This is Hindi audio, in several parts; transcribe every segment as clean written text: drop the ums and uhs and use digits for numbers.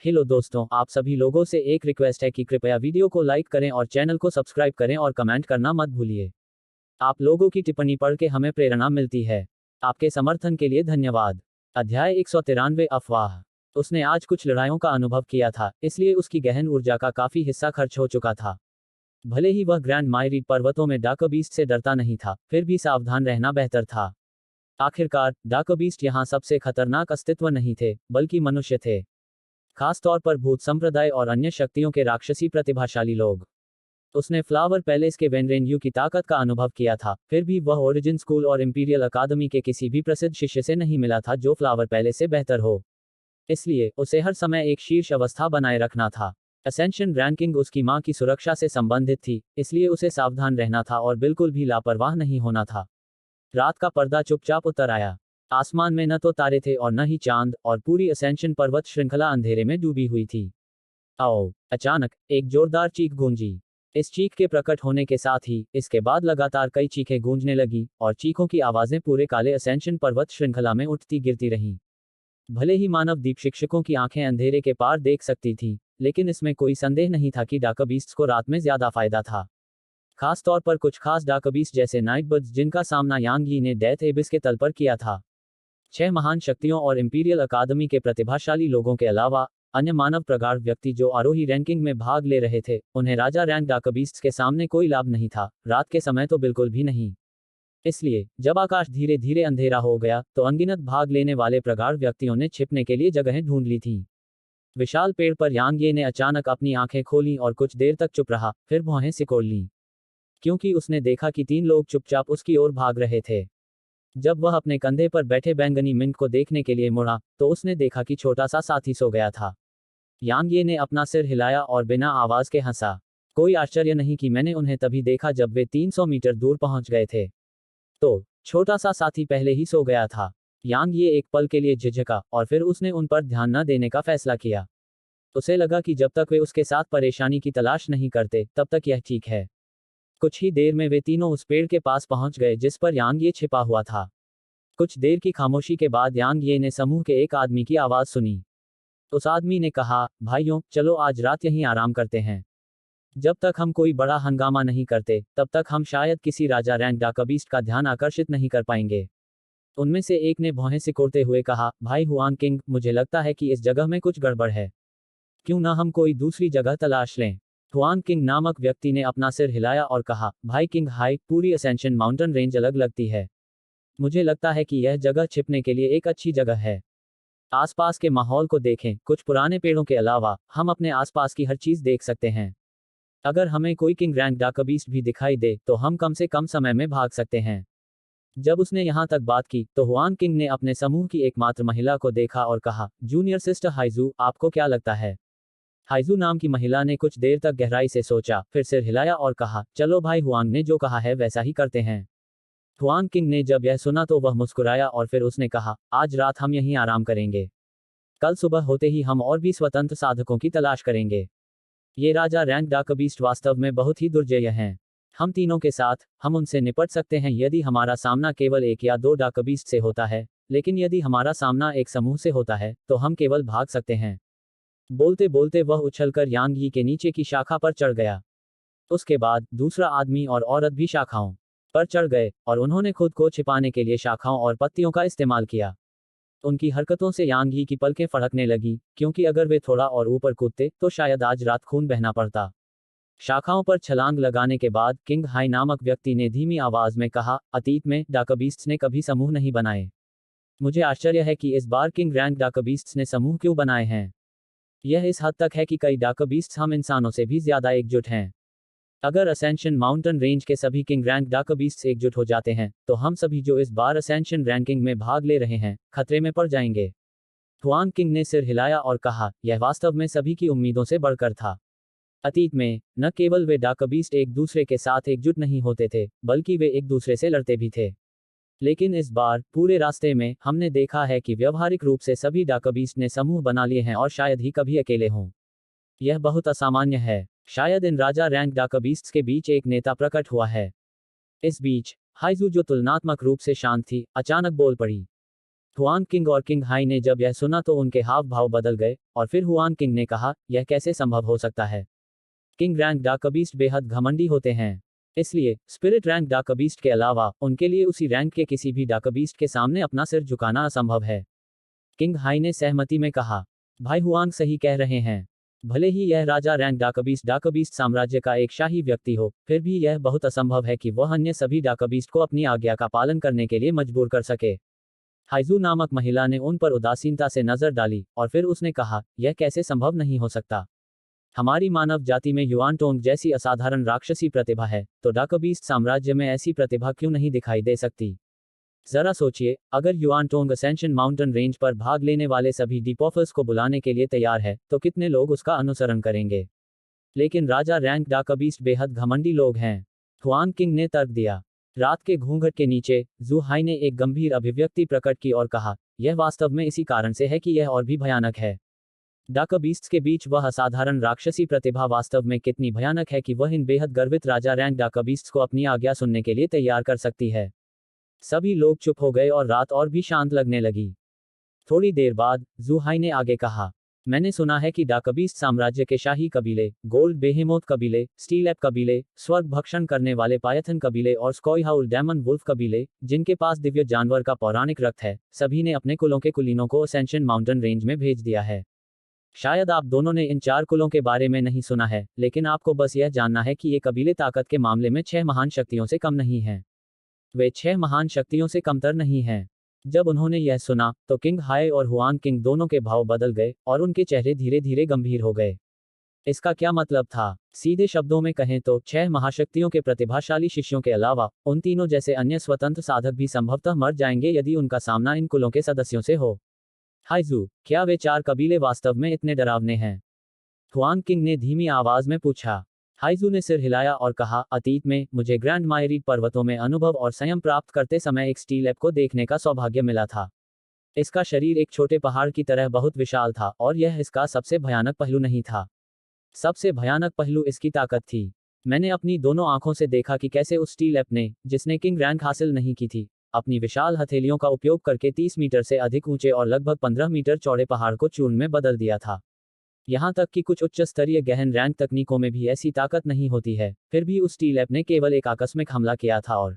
हेलो दोस्तों, आप सभी लोगों से एक रिक्वेस्ट है कि कृपया वीडियो को लाइक करें और चैनल को सब्सक्राइब करें और कमेंट करना मत भूलिए। आप लोगों की टिप्पणी पढ़ के हमें प्रेरणा मिलती है। आपके समर्थन के लिए धन्यवाद। अध्याय 193 अफवाह। उसने आज कुछ लड़ाइयों का अनुभव किया था, इसलिए उसकी गहन ऊर्जा का काफी हिस्सा खर्च हो चुका था। भले ही वह ग्रैंड मायरीड पर्वतों में डार्कबीस्ट से डरता नहीं था, फिर भी सावधान रहना बेहतर था। आखिरकार डार्कबीस्ट यहाँ सबसे खतरनाक अस्तित्व नहीं थे, बल्कि मनुष्य थे। खास तौर पर भूत संप्रदाय और अन्य शक्तियों के राक्षसी प्रतिभाशाली लोग। उसने फ्लावर पैलेस के वेनरेन्यू की ताकत का अनुभव किया था, फिर भी वह ओरिजिन स्कूल और इंपीरियल अकादमी के किसी भी प्रसिद्ध शिष्य से नहीं मिला था जो फ्लावर पैलेस से बेहतर हो। इसलिए उसे हर समय एक शीर्ष अवस्था बनाए रखना था। असेंशन रैंकिंग उसकी मां की सुरक्षा से संबंधित थी, इसलिए उसे सावधान रहना था और बिल्कुल भी लापरवाह नहीं होना था। रात का पर्दा चुपचाप उतर आया। आसमान में न तो तारे थे और न ही चांद, और पूरी असेंशन पर्वत श्रृंखला अंधेरे में डूबी हुई थी। आओ! अचानक एक जोरदार चीख गूंजी। इस चीख के प्रकट होने के साथ ही इसके बाद लगातार कई चीखें गूंजने लगी, और चीखों की आवाजें पूरे काले असेंशन पर्वत श्रृंखला में उठती गिरती रहीं। भले ही मानव दीप शिक्षकों की आंखें अंधेरे के पार देख सकती थीं, लेकिन इसमें कोई संदेह नहीं था कि डार्कबीस्ट्स को रात में ज्यादा फायदा था। खास तौर पर कुछ खास डार्कबीस्ट जैसे नाइटबर्ड्स, जिनका सामना यांग यी ने डेथ एबिस के तल पर किया था। 6 महान शक्तियों और इंपीरियल अकादमी के प्रतिभाशाली लोगों के अलावा अन्य मानव प्रगाढ़ व्यक्ति जो आरोही रैंकिंग में भाग ले रहे थे, उन्हें राजा रैंक डार्कबीस्ट्स के सामने कोई लाभ नहीं था, रात के समय तो बिल्कुल भी नहीं। इसलिए जब आकाश धीरे धीरे अंधेरा हो गया, तो अनगिनत भाग लेने वाले प्रगाढ़ व्यक्तियों ने छिपने के लिए जगहें ढूंढ ली थीं। विशाल पेड़ पर यांग ये ने अचानक अपनी आंखें खोलीं और कुछ देर तक चुप रहा, फिर भौहें सिकोड़ लीं। क्योंकि उसने देखा कि 3 लोग चुपचाप उसकी ओर भाग रहे थे। जब वह अपने कंधे पर बैठे बैंगनी मिंट को देखने के लिए मुड़ा, तो उसने देखा कि छोटा सा साथी सो गया था। यांग ये ने अपना सिर हिलाया और बिना आवाज के हंसा। कोई आश्चर्य नहीं कि मैंने उन्हें तभी देखा जब वे 300 मीटर दूर पहुंच गए थे। तो छोटा सा साथी पहले ही सो गया था। यांग ये एक पल के लिए झिझका, और फिर उसने उन पर ध्यान न देने का फैसला किया। उसे लगा कि जब तक वे उसके साथ परेशानी की तलाश नहीं करते, तब तक यह ठीक है। कुछ ही देर में वे तीनों उस पेड़ के पास पहुंच गए जिस पर यांग ये छिपा हुआ था। कुछ देर की खामोशी के बाद यांग ये ने समूह के एक आदमी की आवाज सुनी। उस आदमी ने कहा, भाइयों, चलो आज रात यहीं आराम करते हैं। जब तक हम कोई बड़ा हंगामा नहीं करते, तब तक हम शायद किसी राजा रैंक डार्कबीस्ट का ध्यान आकर्षित नहीं कर पाएंगे। उनमें से एक ने भौहें सिकोड़ते हुए कहा, भाई हुआन किंग, मुझे लगता है कि इस जगह में कुछ गड़बड़ है। क्यों ना हम कोई दूसरी जगह तलाश लें। हुआन किंग नामक व्यक्ति ने अपना सिर हिलाया और कहा, भाई किंग हाई, पूरी असेंशन माउंटेन रेंज अलग लगती है। मुझे लगता है कि यह जगह छिपने के लिए एक अच्छी जगह है। आसपास के माहौल को देखें, कुछ पुराने पेड़ों के अलावा हम अपने आसपास की हर चीज देख सकते हैं। अगर हमें कोई किंग रैंक डार्कबीस्ट भी दिखाई दे, तो हम कम से कम समय में भाग सकते हैं। जब उसने यहां तक बात की, तो हुआन किंग ने अपने समूह की एकमात्र महिला को देखा और कहा, जूनियर सिस्टर हाइजू, आपको क्या लगता है। हाइजू नाम की महिला ने कुछ देर तक गहराई से सोचा, फिर सिर हिलाया और कहा, चलो भाई, हुआंग ने जो कहा है वैसा ही करते हैं। हुआंग किंग ने जब यह सुना तो वह मुस्कुराया और फिर उसने कहा, आज रात हम यहीं आराम करेंगे। कल सुबह होते ही हम और भी स्वतंत्र साधकों की तलाश करेंगे। ये राजा रैंक डार्कबीस्ट वास्तव में बहुत ही दुर्जय हैं। हम तीनों के साथ, हम उनसे निपट सकते हैं यदि हमारा सामना केवल 1 या 2 डार्कबीस्ट से होता है, लेकिन यदि हमारा सामना एक समूह से होता है, तो हम केवल भाग सकते हैं। बोलते बोलते वह उछलकर यांग यी के नीचे की शाखा पर चढ़ गया। उसके बाद दूसरा आदमी और औरत भी शाखाओं पर चढ़ गए, और उन्होंने खुद को छिपाने के लिए शाखाओं और पत्तियों का इस्तेमाल किया। उनकी हरकतों से यांग यी की पलकें फड़कने लगी, क्योंकि अगर वे थोड़ा और ऊपर कूदते, तो शायद आज रात खून बहना पड़ता। शाखाओं पर छलांग लगाने के बाद किंग हाई नामक व्यक्ति ने धीमी आवाज में कहा, अतीत में डार्कबीस्ट्स ने कभी समूह नहीं बनाए। मुझे आश्चर्य है कि इस बार किंग रैंक डार्कबीस्ट्स ने समूह क्यों बनाए हैं। यह इस हद तक है कि कई डार्कबीस्ट्स हम इंसानों से भी ज्यादा एकजुट हैं। अगर असेंशन माउंटेन रेंज के सभी किंग रैंक डार्कबीस्ट्स एकजुट हो जाते हैं, तो हम सभी जो इस बार असेंशन रैंकिंग में भाग ले रहे हैं, खतरे में पड़ जाएंगे। हुआंग किंग ने सिर हिलाया और कहा, यह वास्तव में सभी की उम्मीदों से बढ़कर था। अतीत में न केवल वे डार्कबीस्ट एक दूसरे के साथ एकजुट नहीं होते थे, बल्कि वे एक दूसरे से लड़ते भी थे। लेकिन इस बार पूरे रास्ते में हमने देखा है कि व्यवहारिक रूप से सभी डार्कबीस्ट ने समूह बना लिए हैं और शायद ही कभी अकेले हों। यह बहुत असामान्य है। शायद इन राजा रैंक डार्कबीस्ट्स के बीच एक नेता प्रकट हुआ है। इस बीच हाइजू, जो तुलनात्मक रूप से शांत थी, अचानक बोल पड़ी। हुआन किंग और किंग हाई ने जब यह सुना तो उनके हाव भाव बदल गए, और फिर हुआन किंग ने कहा, यह कैसे संभव हो सकता है। किंग रैंक डार्कबीस्ट बेहद घमंडी होते हैं। इसलिए स्पिरिट रैंक डार्कबीस्ट के अलावा उनके लिए उसी रैंक के किसी भी डार्कबीस्ट के सामने अपना सिर झुकाना असंभव है। किंग हाई ने सहमति में कहा, भाई हुआंग सही कह रहे हैं। भले ही यह राजा रैंक डार्कबीस्ट साम्राज्य का एक शाही व्यक्ति हो, फिर भी यह बहुत असंभव है कि वह अन्य सभी डार्कबीस्ट को अपनी आज्ञा का पालन करने के लिए मजबूर कर सके। हाइजू नामक महिला ने उन पर उदासीनता से नजर डाली, और फिर उसने कहा, यह कैसे संभव नहीं हो सकता। हमारी मानव जाति में युआन टोंग जैसी असाधारण राक्षसी प्रतिभा है, तो डार्कबीस्ट साम्राज्य में ऐसी प्रतिभा क्यों नहीं दिखाई दे सकती। जरा सोचिए, अगर yuan Tong ascension mountain range पर भाग लेने वाले सभी डिपॉफर्स को बुलाने के लिए तैयार है, तो कितने लोग उसका अनुसरण करेंगे। लेकिन राजा रैंक डार्कबीस्ट बेहद घमंडी लोग हैं। हुआन किंग ने तर्क दिया। रात के घूंघट के नीचे जू हाई ने एक गंभीर अभिव्यक्ति प्रकट की और कहा, यह वास्तव में इसी कारण से है कि यह और भी भयानक है। डार्कबीस्ट्स के बीच वह असाधारण राक्षसी प्रतिभा वास्तव में कितनी भयानक है कि वह इन बेहद गर्वित राजा रैंक डार्कबीस्ट्स को अपनी आज्ञा सुनने के लिए तैयार कर सकती है। सभी लोग चुप हो गए और रात और भी शांत लगने लगी। थोड़ी देर बाद जू हाई ने आगे कहा, मैंने सुना है कि डार्कबीस्ट साम्राज्य के शाही कबीले, गोल्ड बेहेमोथ कबीले, स्टील एप कबीले, स्वर्ग भक्षण करने वाले पायथन कबीले और स्कॉयहाउल डेमन वुल्फ कबीले, जिनके पास दिव्य जानवर का पौराणिक रक्त है, सभी ने अपने कुलों के कुलीनों को असेंशन माउंटेन रेंज में भेज दिया है। शायद आप दोनों ने इन 4 कुलों के बारे में नहीं सुना है, लेकिन आपको बस यह जानना है कि ये कबीले ताकत के मामले में 6 महान शक्तियों से कम नहीं हैं। वे 6 महान शक्तियों से कमतर नहीं हैं। जब उन्होंने यह सुना, तो किंग हाई और हुआन किंग दोनों के भाव बदल गए, और उनके चेहरे धीरे धीरे गंभीर हो गए। इसका क्या मतलब था? सीधे शब्दों में कहें तो 6 महाशक्तियों के प्रतिभाशाली शिष्यों के अलावा उन तीनों जैसे अन्य स्वतंत्र साधक भी संभवतः मर जाएंगे यदि उनका सामना इन कुलों के सदस्यों से हो। हाइजू, क्या वे 4 कबीले वास्तव में इतने डरावने हैं? हुआन किंग ने धीमी आवाज में पूछा। हाइजू ने सिर हिलाया और कहा, अतीत में मुझे ग्रैंड मायरीड पर्वतों में अनुभव और संयम प्राप्त करते समय एक स्टील एप को देखने का सौभाग्य मिला था। इसका शरीर एक छोटे पहाड़ की तरह बहुत विशाल था, और यह इसका सबसे भयानक पहलू नहीं था। सबसे भयानक पहलू इसकी ताकत थी। मैंने अपनी दोनों आंखों से देखा कि कैसे उस स्टील एप ने, जिसने किंग रैंक हासिल नहीं की थी, अपनी विशाल हथेलियों का उपयोग करके 30 मीटर से अधिक ऊंचे और लगभग 15 मीटर चौड़े पहाड़ को चूर्ण में बदल दिया था। यहाँ तक कि कुछ उच्च स्तरीय गहन रैंक तकनीकों में भी ऐसी ताकत नहीं होती है, फिर भी उस स्टील एप ने केवल एक आकस्मिक हमला किया था, और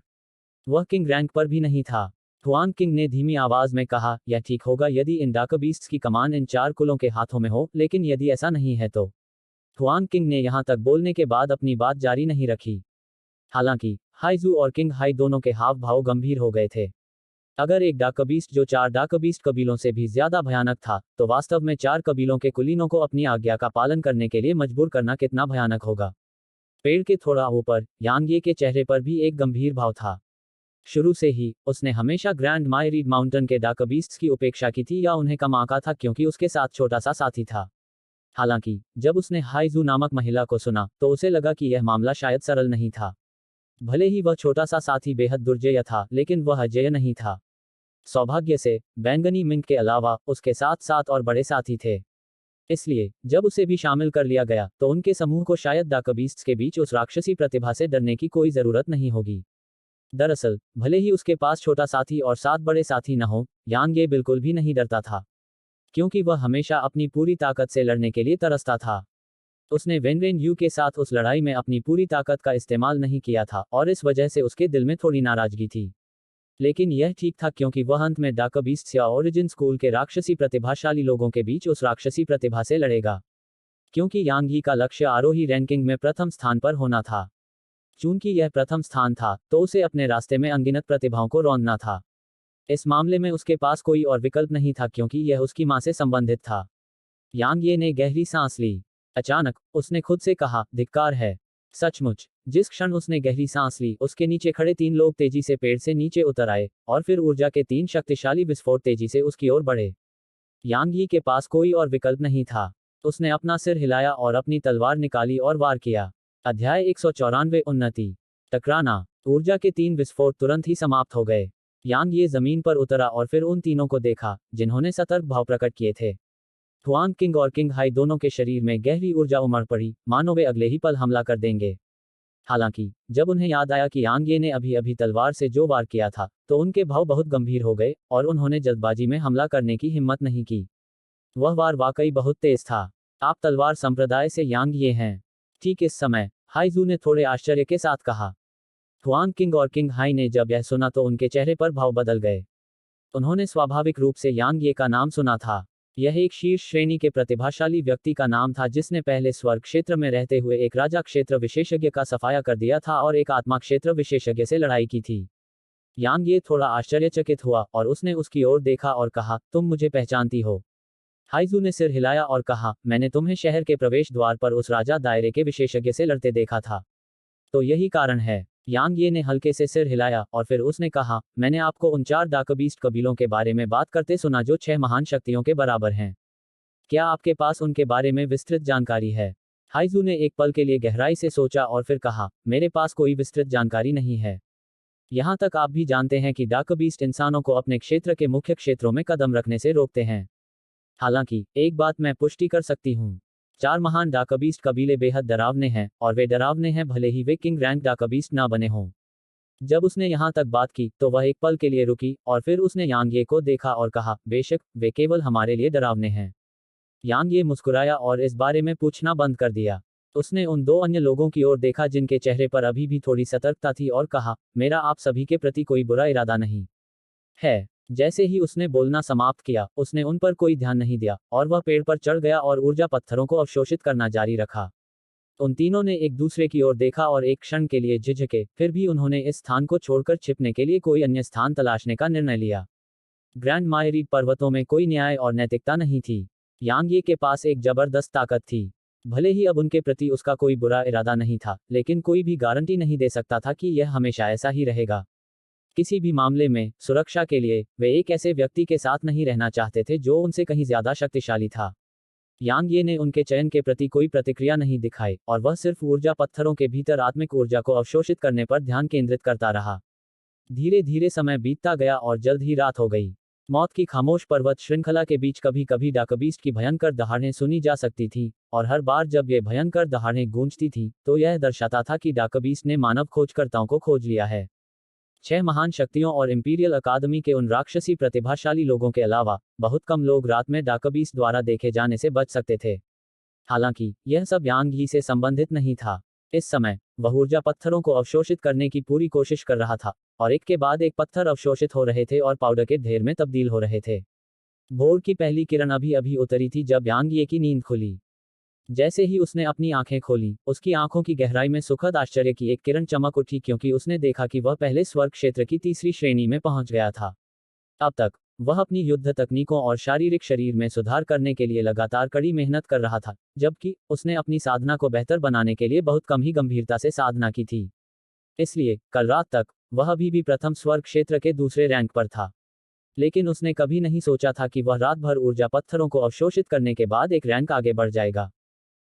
वह किंग रैंक पर भी नहीं था। हुआन किंग ने धीमी आवाज में कहा, यह ठीक होगा यदि इन डार्कबीस्ट्स की कमान इन 4 कुलों के हाथों में हो, लेकिन यदि ऐसा नहीं है तो। हुआन किंग ने यहाँ तक बोलने के बाद अपनी बात जारी नहीं रखी। हालांकि हाइजू और किंग हाई दोनों के हाव भाव गंभीर हो गए थे। अगर एक डार्कबीस्ट जो 4 डार्कबीस्ट कबीलों से भी ज्यादा भयानक था, तो वास्तव में 4 कबीलों के कुलीनों को अपनी आज्ञा का पालन करने के लिए मजबूर करना कितना भयानक होगा। पेड़ के थोड़ा ऊपर यांगे के चेहरे पर भी एक गंभीर भाव था। शुरू से ही उसने हमेशा ग्रैंड मायरीड माउंटेन के डार्कबीस्ट्स की उपेक्षा की थी या उन्हें कम आंका था, क्योंकि उसके साथ छोटा सा साथी था। हालांकि जब उसने हाइजू नामक महिला को सुना, तो उसे लगा कि यह मामला शायद सरल नहीं था। भले ही वह छोटा सा साथी बेहद दुर्जय था, लेकिन वह अजेय नहीं था। सौभाग्य से बैंगनी मिंक के अलावा उसके साथ 7 और बड़े साथी थे। इसलिए जब उसे भी शामिल कर लिया गया, तो उनके समूह को शायद डार्कबीस्ट्स के बीच उस राक्षसी प्रतिभा से डरने की कोई जरूरत नहीं होगी। दरअसल भले ही उसके पास छोटा साथी और 7 बड़े साथी न हो, यांगे बिल्कुल भी नहीं डरता था, क्योंकि वह हमेशा अपनी पूरी ताकत से लड़ने के लिए तरसता था। उसने वेनरेन यू के साथ उस लड़ाई में अपनी पूरी ताकत का इस्तेमाल नहीं किया था, और इस वजह से उसके दिल में थोड़ी नाराजगी थी। लेकिन यह ठीक था, क्योंकि वह अंत में डार्कबीस्ट्स या ओरिजिन स्कूल के राक्षसी प्रतिभाशाली लोगों के बीच उस राक्षसी प्रतिभा से लड़ेगा। क्योंकि यांगी का लक्ष्य आरोही रैंकिंग में प्रथम स्थान पर होना था। चूंकि यह प्रथम स्थान था, तो उसे अपने रास्ते में अनगिनत प्रतिभाओं को रौंदना था। इस मामले में उसके पास कोई और विकल्प नहीं था, क्योंकि यह उसकी मां से संबंधित था। यांगे ने गहरी सांस ली। अचानक उसने खुद से कहा, धिक्कार है। सचमुच जिस क्षण उसने गहरी सांस ली, उसके नीचे खड़े 3 लोग तेजी से पेड़ से नीचे उतर आए, और फिर ऊर्जा के 3 शक्तिशाली विस्फोट तेजी से उसकी ओर बढ़े। यांगी के पास कोई और विकल्प नहीं था। उसने अपना सिर हिलाया और अपनी तलवार निकाली और वार किया। अध्याय 194 उन्नति। टकराना। ऊर्जा के 3 विस्फोट तुरंत ही समाप्त हो गए। यांग जमीन पर उतरा और फिर उन तीनों को देखा, जिन्होंने सतर्क भाव प्रकट किए थे। हुआन किंग और किंग हाई दोनों के शरीर में गहरी ऊर्जा उमड़ पड़ी, मानो वे अगले ही पल हमला कर देंगे। हालांकि जब उन्हें याद आया कि यांग ये ने अभी अभी तलवार से जो वार किया था, तो उनके भाव बहुत गंभीर हो गए और उन्होंने जल्दबाजी में हमला करने की हिम्मत नहीं की। वह वार वाकई बहुत तेज था। आप तलवार संप्रदाय से यांग ये हैं? ठीक इस समय हाइजू ने थोड़े आश्चर्य के साथ कहा। हुआंग किंग और किंग हाई ने जब यह सुना तो उनके चेहरे पर भाव बदल गए। उन्होंने स्वाभाविक रूप से यांग ये का नाम सुना था। यह एक शीर्ष श्रेणी के प्रतिभाशाली व्यक्ति का नाम था जिसने पहले स्वर्ग क्षेत्र में रहते हुए एक राजा क्षेत्र विशेषज्ञ का सफाया कर दिया था और एक आत्मा क्षेत्र विशेषज्ञ से लड़ाई की थी। यांग ये थोड़ा आश्चर्यचकित हुआ और उसने उसकी ओर देखा और कहा, तुम मुझे पहचानती हो? हाइजू ने सिर हिलाया और कहा, मैंने तुम्हें शहर के प्रवेश द्वार पर उस राजा दायरे के विशेषज्ञ से लड़ते देखा था। तो यही कारण है। यांग ये ने हल्के से सिर हिलाया और फिर उसने कहा, मैंने आपको उन 4 डार्कबीस्ट कबीलों के बारे में बात करते सुना जो 6 महान शक्तियों के बराबर हैं। क्या आपके पास उनके बारे में विस्तृत जानकारी है? हाइजू ने एक पल के लिए गहराई से सोचा और फिर कहा, मेरे पास कोई विस्तृत जानकारी नहीं है। यहाँ तक आप भी जानते हैं कि डार्कबीस्ट इंसानों को अपने क्षेत्र के मुख्य क्षेत्रों में कदम रखने से रोकते हैं। हालांकि एक बात मैं पुष्टि कर सकती हूँ, 4 महान डार्कबीस्ट कबीले बेहद डरावने हैं और वे डरावने हैं भले ही वे किंग रैंक डार्कबीस्ट ना बने हों। जब उसने यहाँ तक बात की तो वह एक पल के लिए रुकी और फिर उसने यांग ये को देखा और कहा, बेशक वे केवल हमारे लिए डरावने हैं। यांग ये मुस्कुराया और इस बारे में पूछना बंद कर दिया। उसने उन 2 अन्य लोगों की ओर देखा जिनके चेहरे पर अभी भी थोड़ी सतर्कता थी और कहा, मेरा आप सभी के प्रति कोई बुरा इरादा नहीं है। जैसे ही उसने बोलना समाप्त किया, उसने उन पर कोई ध्यान नहीं दिया और वह पेड़ पर चढ़ गया और ऊर्जा पत्थरों को अवशोषित करना जारी रखा। उन तीनों ने एक दूसरे की ओर देखा और एक क्षण के लिए झिझके, फिर भी उन्होंने इस स्थान को छोड़कर छिपने के लिए कोई अन्य स्थान तलाशने का निर्णय लिया। ग्रैंड मायरी पर्वतों में कोई न्याय और नैतिकता नहीं थी। यांग ये के पास एक जबरदस्त ताकत थी। भले ही अब उनके प्रति उसका कोई बुरा इरादा नहीं था, लेकिन कोई भी गारंटी नहीं दे सकता था कि यह हमेशा ऐसा ही रहेगा। किसी भी मामले में सुरक्षा के लिए वे एक ऐसे व्यक्ति के साथ नहीं रहना चाहते थे जो उनसे कहीं ज्यादा शक्तिशाली था। यांग ये ने उनके चयन के प्रति कोई प्रतिक्रिया नहीं दिखाई और वह सिर्फ ऊर्जा पत्थरों के भीतर आत्मिक ऊर्जा को अवशोषित करने पर ध्यान केंद्रित करता रहा। धीरे धीरे समय बीतता गया और जल्द ही रात हो गई। मौत की खामोश पर्वत श्रृंखला के बीच कभी कभी डार्कबीस्ट की भयंकर दहाड़ें सुनी जा सकती थी और हर बार जब ये भयंकर दहाड़ें गूंजती थी तो यह दर्शाता था कि डार्कबीस्ट ने मानव खोजकर्ताओं को खोज लिया है। 6 महान शक्तियों और इंपीरियल अकादमी के उन राक्षसी प्रतिभाशाली लोगों के अलावा बहुत कम लोग रात में डार्कबीस्ट द्वारा देखे जाने से बच सकते थे। हालांकि यह सब यांग ही से संबंधित नहीं था। इस समय वह ऊर्जा पत्थरों को अवशोषित करने की पूरी कोशिश कर रहा था और एक के बाद एक पत्थर अवशोषित हो रहे थे और पाउडर के ढेर में तब्दील हो रहे थे। भोर की पहली किरण अभी अभी उतरी थी जब यांग ये की नींद खुली। जैसे ही उसने अपनी आंखें खोली, उसकी आंखों की गहराई में सुखद आश्चर्य की एक किरण चमक उठी क्योंकि उसने देखा कि वह पहले स्वर्ग क्षेत्र की तीसरी श्रेणी में पहुंच गया था। अब तक वह अपनी युद्ध तकनीकों और शारीरिक शरीर में सुधार करने के लिए लगातार कड़ी मेहनत कर रहा था, जबकि उसने अपनी साधना को बेहतर बनाने के लिए बहुत कम ही गंभीरता से साधना की थी। इसलिए कल रात तक वह अभी भी प्रथम स्वर्ग क्षेत्र के दूसरे रैंक पर था। लेकिन उसने कभी नहीं सोचा था कि वह रात भर ऊर्जा पत्थरों को अवशोषित करने के बाद एक रैंक आगे बढ़ जाएगा।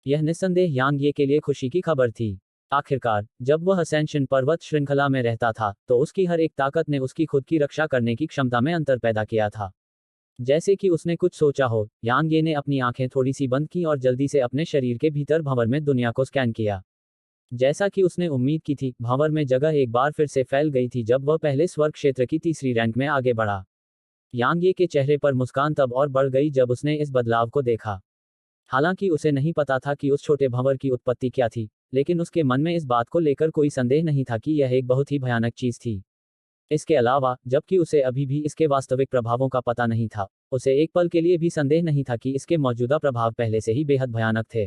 यह निस्संदेह यांग ये के लिए खुशी की खबर थी। आखिरकार जब वह असेंशन पर्वत श्रृंखला में रहता था तो उसकी हर एक ताकत ने उसकी खुद की रक्षा करने की क्षमता में अंतर पैदा किया था। जैसे कि उसने कुछ सोचा हो, यांग ये ने अपनी आंखें थोड़ी सी बंद की और जल्दी से अपने शरीर के भीतर भंवर में दुनिया को स्कैन किया। जैसा कि उसने उम्मीद की थी, भंवर में जगह एक बार फिर से फैल गई थी जब वह पहले स्वर्ग क्षेत्र की तीसरी रैंक में आगे बढ़ा। यांग ये के चेहरे पर मुस्कान तब और बढ़ गई जब उसने इस बदलाव को देखा। हालांकि उसे नहीं पता था कि उस छोटे भंवर की उत्पत्ति क्या थी, लेकिन उसके मन में इस बात को लेकर कोई संदेह नहीं था कि यह एक बहुत ही भयानक चीज थी। इसके अलावा जबकि उसे अभी भी इसके वास्तविक प्रभावों का पता नहीं था, उसे एक पल के लिए भी संदेह नहीं था कि इसके मौजूदा प्रभाव पहले से ही बेहद भयानक थे।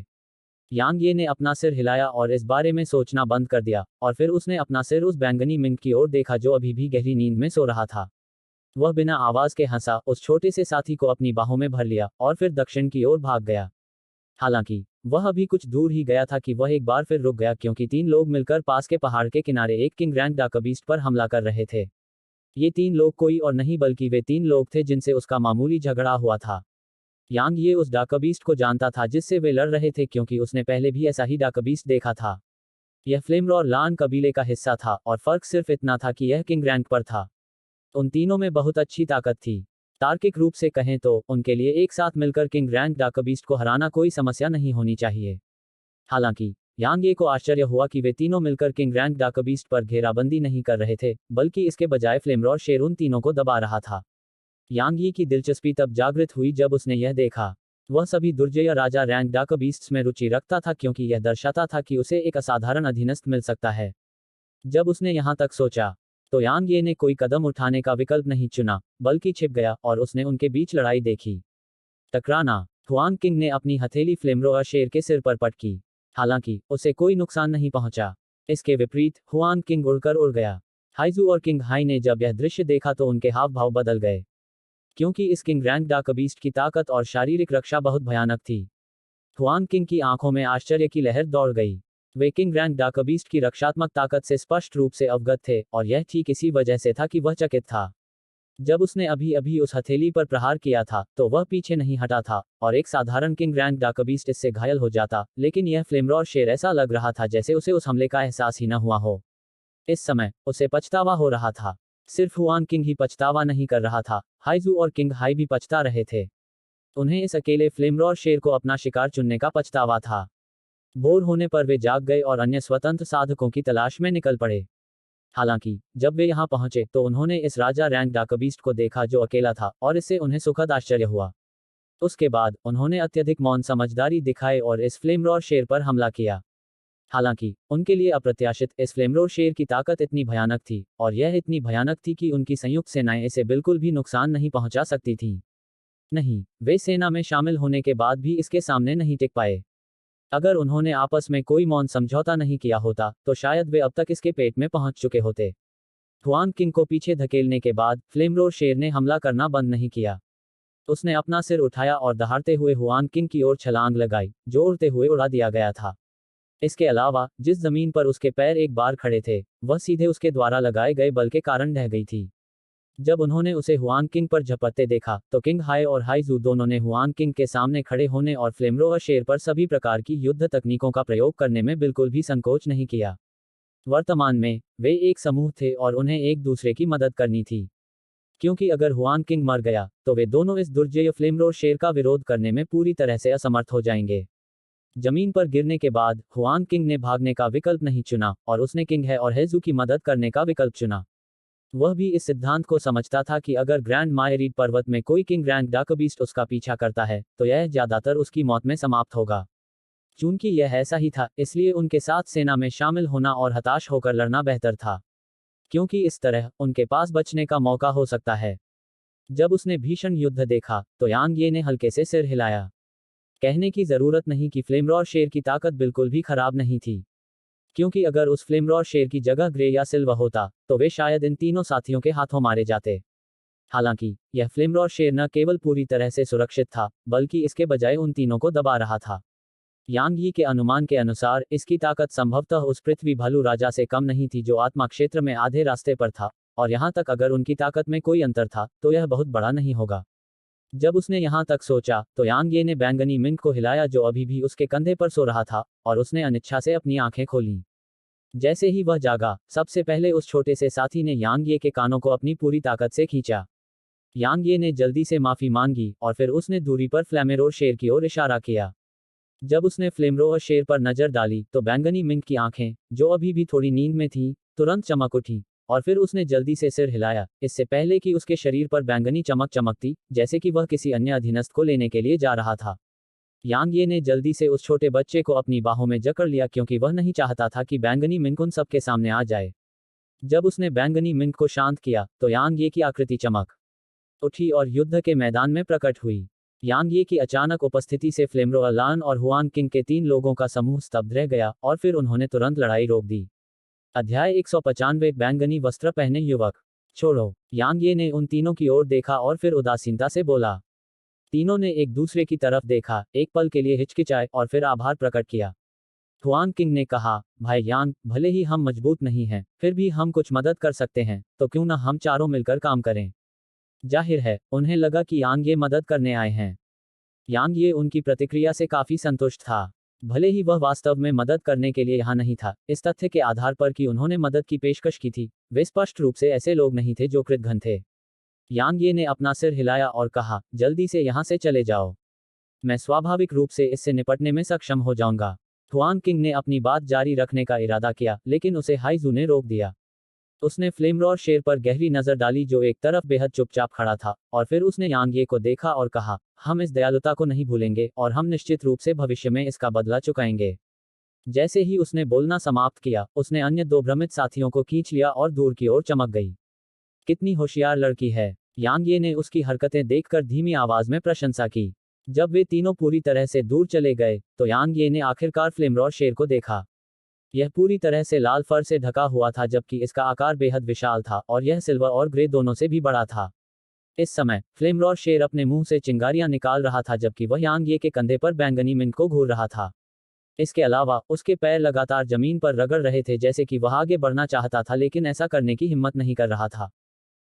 यांग ये ने अपना सिर हिलाया और इस बारे में सोचना बंद कर दिया और फिर उसने अपना सिर उस बैंगनी मिंक की ओर देखा जो अभी भी गहरी नींद में सो रहा था। वह बिना आवाज के हंसा, उस छोटे से साथी को अपनी बाहों में भर लिया और फिर दक्षिण की ओर भाग गया। हालांकि वह अभी कुछ दूर ही गया था कि वह एक बार फिर रुक गया क्योंकि 3 लोग मिलकर पास के पहाड़ के किनारे एक किंग रैंक डार्कबीस्ट पर हमला कर रहे थे। ये 3 लोग कोई और नहीं बल्कि वे 3 लोग थे जिनसे उसका मामूली झगड़ा हुआ था। यांग ये उस डार्कबीस्ट को जानता था जिससे वे लड़ रहे थे क्योंकि उसने पहले भी ऐसा ही डार्कबीस्ट देखा था। यह फ्लेमरॉर लान कबीले का हिस्सा था और फर्क सिर्फ इतना था कि यह किंग रैंक पर था। उन तीनों में बहुत अच्छी ताकत थी। तार्किक रूप से कहें तो उनके लिए एक साथ मिलकर किंग रैंक डार्कबीस्ट को हराना कोई समस्या नहीं होनी चाहिए। हालांकि यांग ये को आश्चर्य हुआ कि वे तीनों मिलकर किंग रैंक डाकबीस्ट पर घेराबंदी नहीं कर रहे थे, बल्कि इसके बजाय फ्लेमरॉर शेर उन तीनों को दबा रहा था। यांग ये की दिलचस्पी तब जागृत हुई जब उसने यह देखा। वह सभी दुर्जय राजा रैंक डाकबीस्ट्स में रुचि रखता था क्योंकि यह दर्शाता था कि उसे एक असाधारण अधीनस्थ मिल सकता है। जब उसने यहाँ तक सोचा, तो यांग ये ने कोई कदम उठाने का विकल्प नहीं चुना, बल्कि छिप गया और उसने उनके बीच लड़ाई देखी। टकराना। हुआंग किंग ने अपनी हथेली फ्लेमरोआ शेर के सिर पर पटकी। हालांकि उसे कोई नुकसान नहीं पहुंचा। इसके विपरीत हुआंग किंग उड़कर उड़ गया। हाइजू और किंग हाई ने जब यह दृश्य देखा तो उनके हाव भाव बदल गए, क्योंकि इस किंग रैंक डाकबीस्ट की ताकत और शारीरिक रक्षा बहुत भयानक थी। हुआंग किंग की आंखों में आश्चर्य की लहर दौड़ गई। वे किंग रैंक डाकबीस्ट की रक्षात्मक ताकत से स्पष्ट रूप से अवगत थे, और यह ठीक इसी वजह से था कि वह चकित था। जब उसने अभी अभी उस हथेली पर प्रहार किया था, तो वह पीछे नहीं हटा था, और एक साधारण किंग रैंक डाकबीस्ट इससे घायल हो जाता, लेकिन यह फ्लेमरॉर शेर ऐसा लग रहा था जैसे उसे उस हमले का एहसास ही न हुआ हो। इस समय उसे पछतावा हो रहा था। सिर्फ हुआंग किंग ही पछतावा नहीं कर रहा था, हाइजू और किंग हाई भी पछता रहे थे। उन्हें इस अकेले फ्लेमरॉर शेर को अपना शिकार चुनने का पछतावा था। भोर होने पर वे जाग गए और अन्य स्वतंत्र साधकों की तलाश में निकल पड़े। हालांकि जब वे यहां पहुंचे तो उन्होंने इस राजा रैंक डाकबीस्ट को देखा जो अकेला था, और इससे उन्हें सुखद आश्चर्य हुआ। उसके बाद उन्होंने अत्यधिक मौन समझदारी दिखाए और इस फ्लेमरॉर शेर पर हमला किया। हालांकि उनके लिए अप्रत्याशित इस फ्लेमरॉर शेर की ताकत इतनी भयानक थी, और यह इतनी भयानक थी कि उनकी संयुक्त सेनाएं इसे बिल्कुल भी नुकसान नहीं पहुंचा सकती थीं। नहीं, वे सेना में शामिल होने के बाद भी इसके सामने नहीं टिक पाए। अगर उन्होंने आपस में कोई मौन समझौता नहीं किया होता, तो शायद वे अब तक इसके पेट में पहुंच चुके होते। हुआंग किंग को पीछे धकेलने के बाद फ्लेमरोर शेर ने हमला करना बंद नहीं किया। उसने अपना सिर उठाया और दहाड़ते हुए हुआंग किंग की ओर छलांग लगाई, जो उड़ते हुए उड़ा दिया गया था। इसके अलावा जिस जमीन पर उसके पैर एक बार खड़े थे, वह सीधे उसके द्वारा लगाए गए बल के कारण ढह गई थी। जब उन्होंने उसे हुआंग किंग पर झपटते देखा, तो किंग हाई और हाइजू दोनों ने हुआंग किंग के सामने खड़े होने और फ्लेमरोर शेर पर सभी प्रकार की युद्ध तकनीकों का प्रयोग करने में बिल्कुल भी संकोच नहीं किया। वर्तमान में वे एक समूह थे और उन्हें एक दूसरे की मदद करनी थी, क्योंकि अगर हुआंग किंग मर गया तो वे दोनों इस दुर्जय फ्लेमरोर शेर का विरोध करने में पूरी तरह से असमर्थ हो जाएंगे। जमीन पर गिरने के बाद हुआंग किंग ने भागने का विकल्प नहीं चुना, और उसने किंग है और हेजू की मदद करने का विकल्प चुना। वह भी इस सिद्धांत को समझता था कि अगर ग्रैंड मायरीड पर्वत में कोई किंग रैंक डाकबीस्ट उसका पीछा करता है, तो यह ज्यादातर उसकी मौत में समाप्त होगा। चूंकि यह ऐसा ही था, इसलिए उनके साथ सेना में शामिल होना और हताश होकर लड़ना बेहतर था, क्योंकि इस तरह उनके पास बचने का मौका हो सकता है। जब उसने भीषण युद्ध देखा, तो यांग ये ने हल्के से सिर हिलाया। कहने की जरूरत नहीं कि फ्लेमरॉर शेर की ताकत बिल्कुल भी खराब नहीं थी, क्योंकि अगर उस फ्लेमरॉर शेर की जगह ग्रे या सिल्वर होता, तो वे शायद इन तीनों साथियों के हाथों मारे जाते। हालांकि यह फ्लेमरॉर शेर न केवल पूरी तरह से सुरक्षित था, बल्कि इसके बजाय उन तीनों को दबा रहा था। यांग यी के अनुमान के अनुसार इसकी ताकत संभवतः उस पृथ्वी भालू राजा से कम नहीं थी जो आत्मा क्षेत्र में आधे रास्ते पर था, और यहां तक अगर उनकी ताकत में कोई अंतर था, तो यह बहुत बड़ा नहीं होगा। जब उसने यहां तक सोचा, तो यांग ये ने बैंगनी मिंक को हिलाया जो अभी भी उसके कंधे पर सो रहा था, और उसने अनिच्छा से अपनी आंखें खोलीं। जैसे ही वह जागा, सबसे पहले उस छोटे से साथी ने यांग ये के कानों को अपनी पूरी ताकत से खींचा। यांग ये ने जल्दी से माफी मांगी, और फिर उसने दूरी पर फ्लेमरोर शेर की ओर इशारा किया। जब उसने फ्लेमरोर शेर पर नजर डाली, तो बैंगनी मिंक की आंखें, जो अभी भी थोड़ी नींद में थीं, तुरंत चमक उठी, और फिर उसने जल्दी से सिर हिलाया, इससे पहले कि उसके शरीर पर बैंगनी चमक चमकती, जैसे कि वह किसी अन्य अधीनस्थ को लेने के लिए जा रहा था। यांग ये ने जल्दी से उस छोटे बच्चे को अपनी बाहों में जकड़ लिया, क्योंकि वह नहीं चाहता था कि बैंगनी मिंक उन सबके सामने आ जाए। जब उसने बैंगनी मिंक को शांत किया, तो यांग ये की आकृति चमक उठी और युद्ध के मैदान में प्रकट हुई। यांग ये की अचानक उपस्थिति से फ्लेमरोर लान और हुआंग किंग के 3 लोगों का समूह स्तब्ध रह गया, और फिर उन्होंने तुरंत लड़ाई रोक दी। अध्याय 195 बैंगनी वस्त्र पहने युवक। छोड़ो। यांग ये ने उन तीनों की ओर देखा और फिर उदासीनता से बोला। तीनों ने एक दूसरे की तरफ देखा, एक पल के लिए हिचकिचाए, और फिर आभार प्रकट किया। हुआंग किंग ने कहा, भाई यांग, भले ही हम मजबूत नहीं हैं, फिर भी हम कुछ मदद कर सकते हैं, तो क्यों ना हम चारों मिलकर काम करें। जाहिर है, उन्हें लगा कि यांग ये मदद करने आए हैं। यांग ये उनकी प्रतिक्रिया से काफी संतुष्ट था। भले ही वह वास्तव में मदद करने के लिए यहाँ नहीं था, इस तथ्य के आधार पर कि उन्होंने मदद की पेशकश की थी, वे स्पष्ट रूप से ऐसे लोग नहीं थे जो कृतघ्न थे। यांग ये ने अपना सिर हिलाया और कहा, जल्दी से यहाँ से चले जाओ। मैं स्वाभाविक रूप से इससे निपटने में सक्षम हो जाऊंगा। हुआंग किंग ने अपनी बात जारी रखने का इरादा किया, लेकिन उसे हाइजू ने रोक दिया। उसने फ्लेमरॉर शेर पर गहरी नजर डाली जो एक तरफ बेहद चुपचाप खड़ा था, और फिर उसने यांग ये को देखा और कहा, हम इस दयालुता को नहीं भूलेंगे और हम निश्चित रूप से भविष्य में इसका बदला चुकाएंगे। जैसे ही उसने बोलना समाप्त किया, उसने अन्य दो भ्रमित साथियों को खींच लिया और दूर की ओर चमक गई। कितनी होशियार लड़की है, यांग ये ने उसकी हरकतें देखकर धीमी आवाज में प्रशंसा की। जब वे तीनों पूरी तरह से दूर चले गए, तो यांग ये ने आखिरकार फ्लेमरॉर शेर को देखा। यह पूरी तरह से लाल फर से ढका हुआ था, जबकि इसका आकार बेहद विशाल था और यह सिल्वर और ग्रे दोनों से भी बड़ा था। इस समय फ्लेमरॉर शेर अपने मुंह से चिंगारियां निकाल रहा था, जबकि वह यांग ये के कंधे पर बैंगनी मिंट को घूर रहा था। इसके अलावा उसके पैर लगातार जमीन पर रगड़ रहे थे, जैसे कि वह आगे बढ़ना चाहता था लेकिन ऐसा करने की हिम्मत नहीं कर रहा था।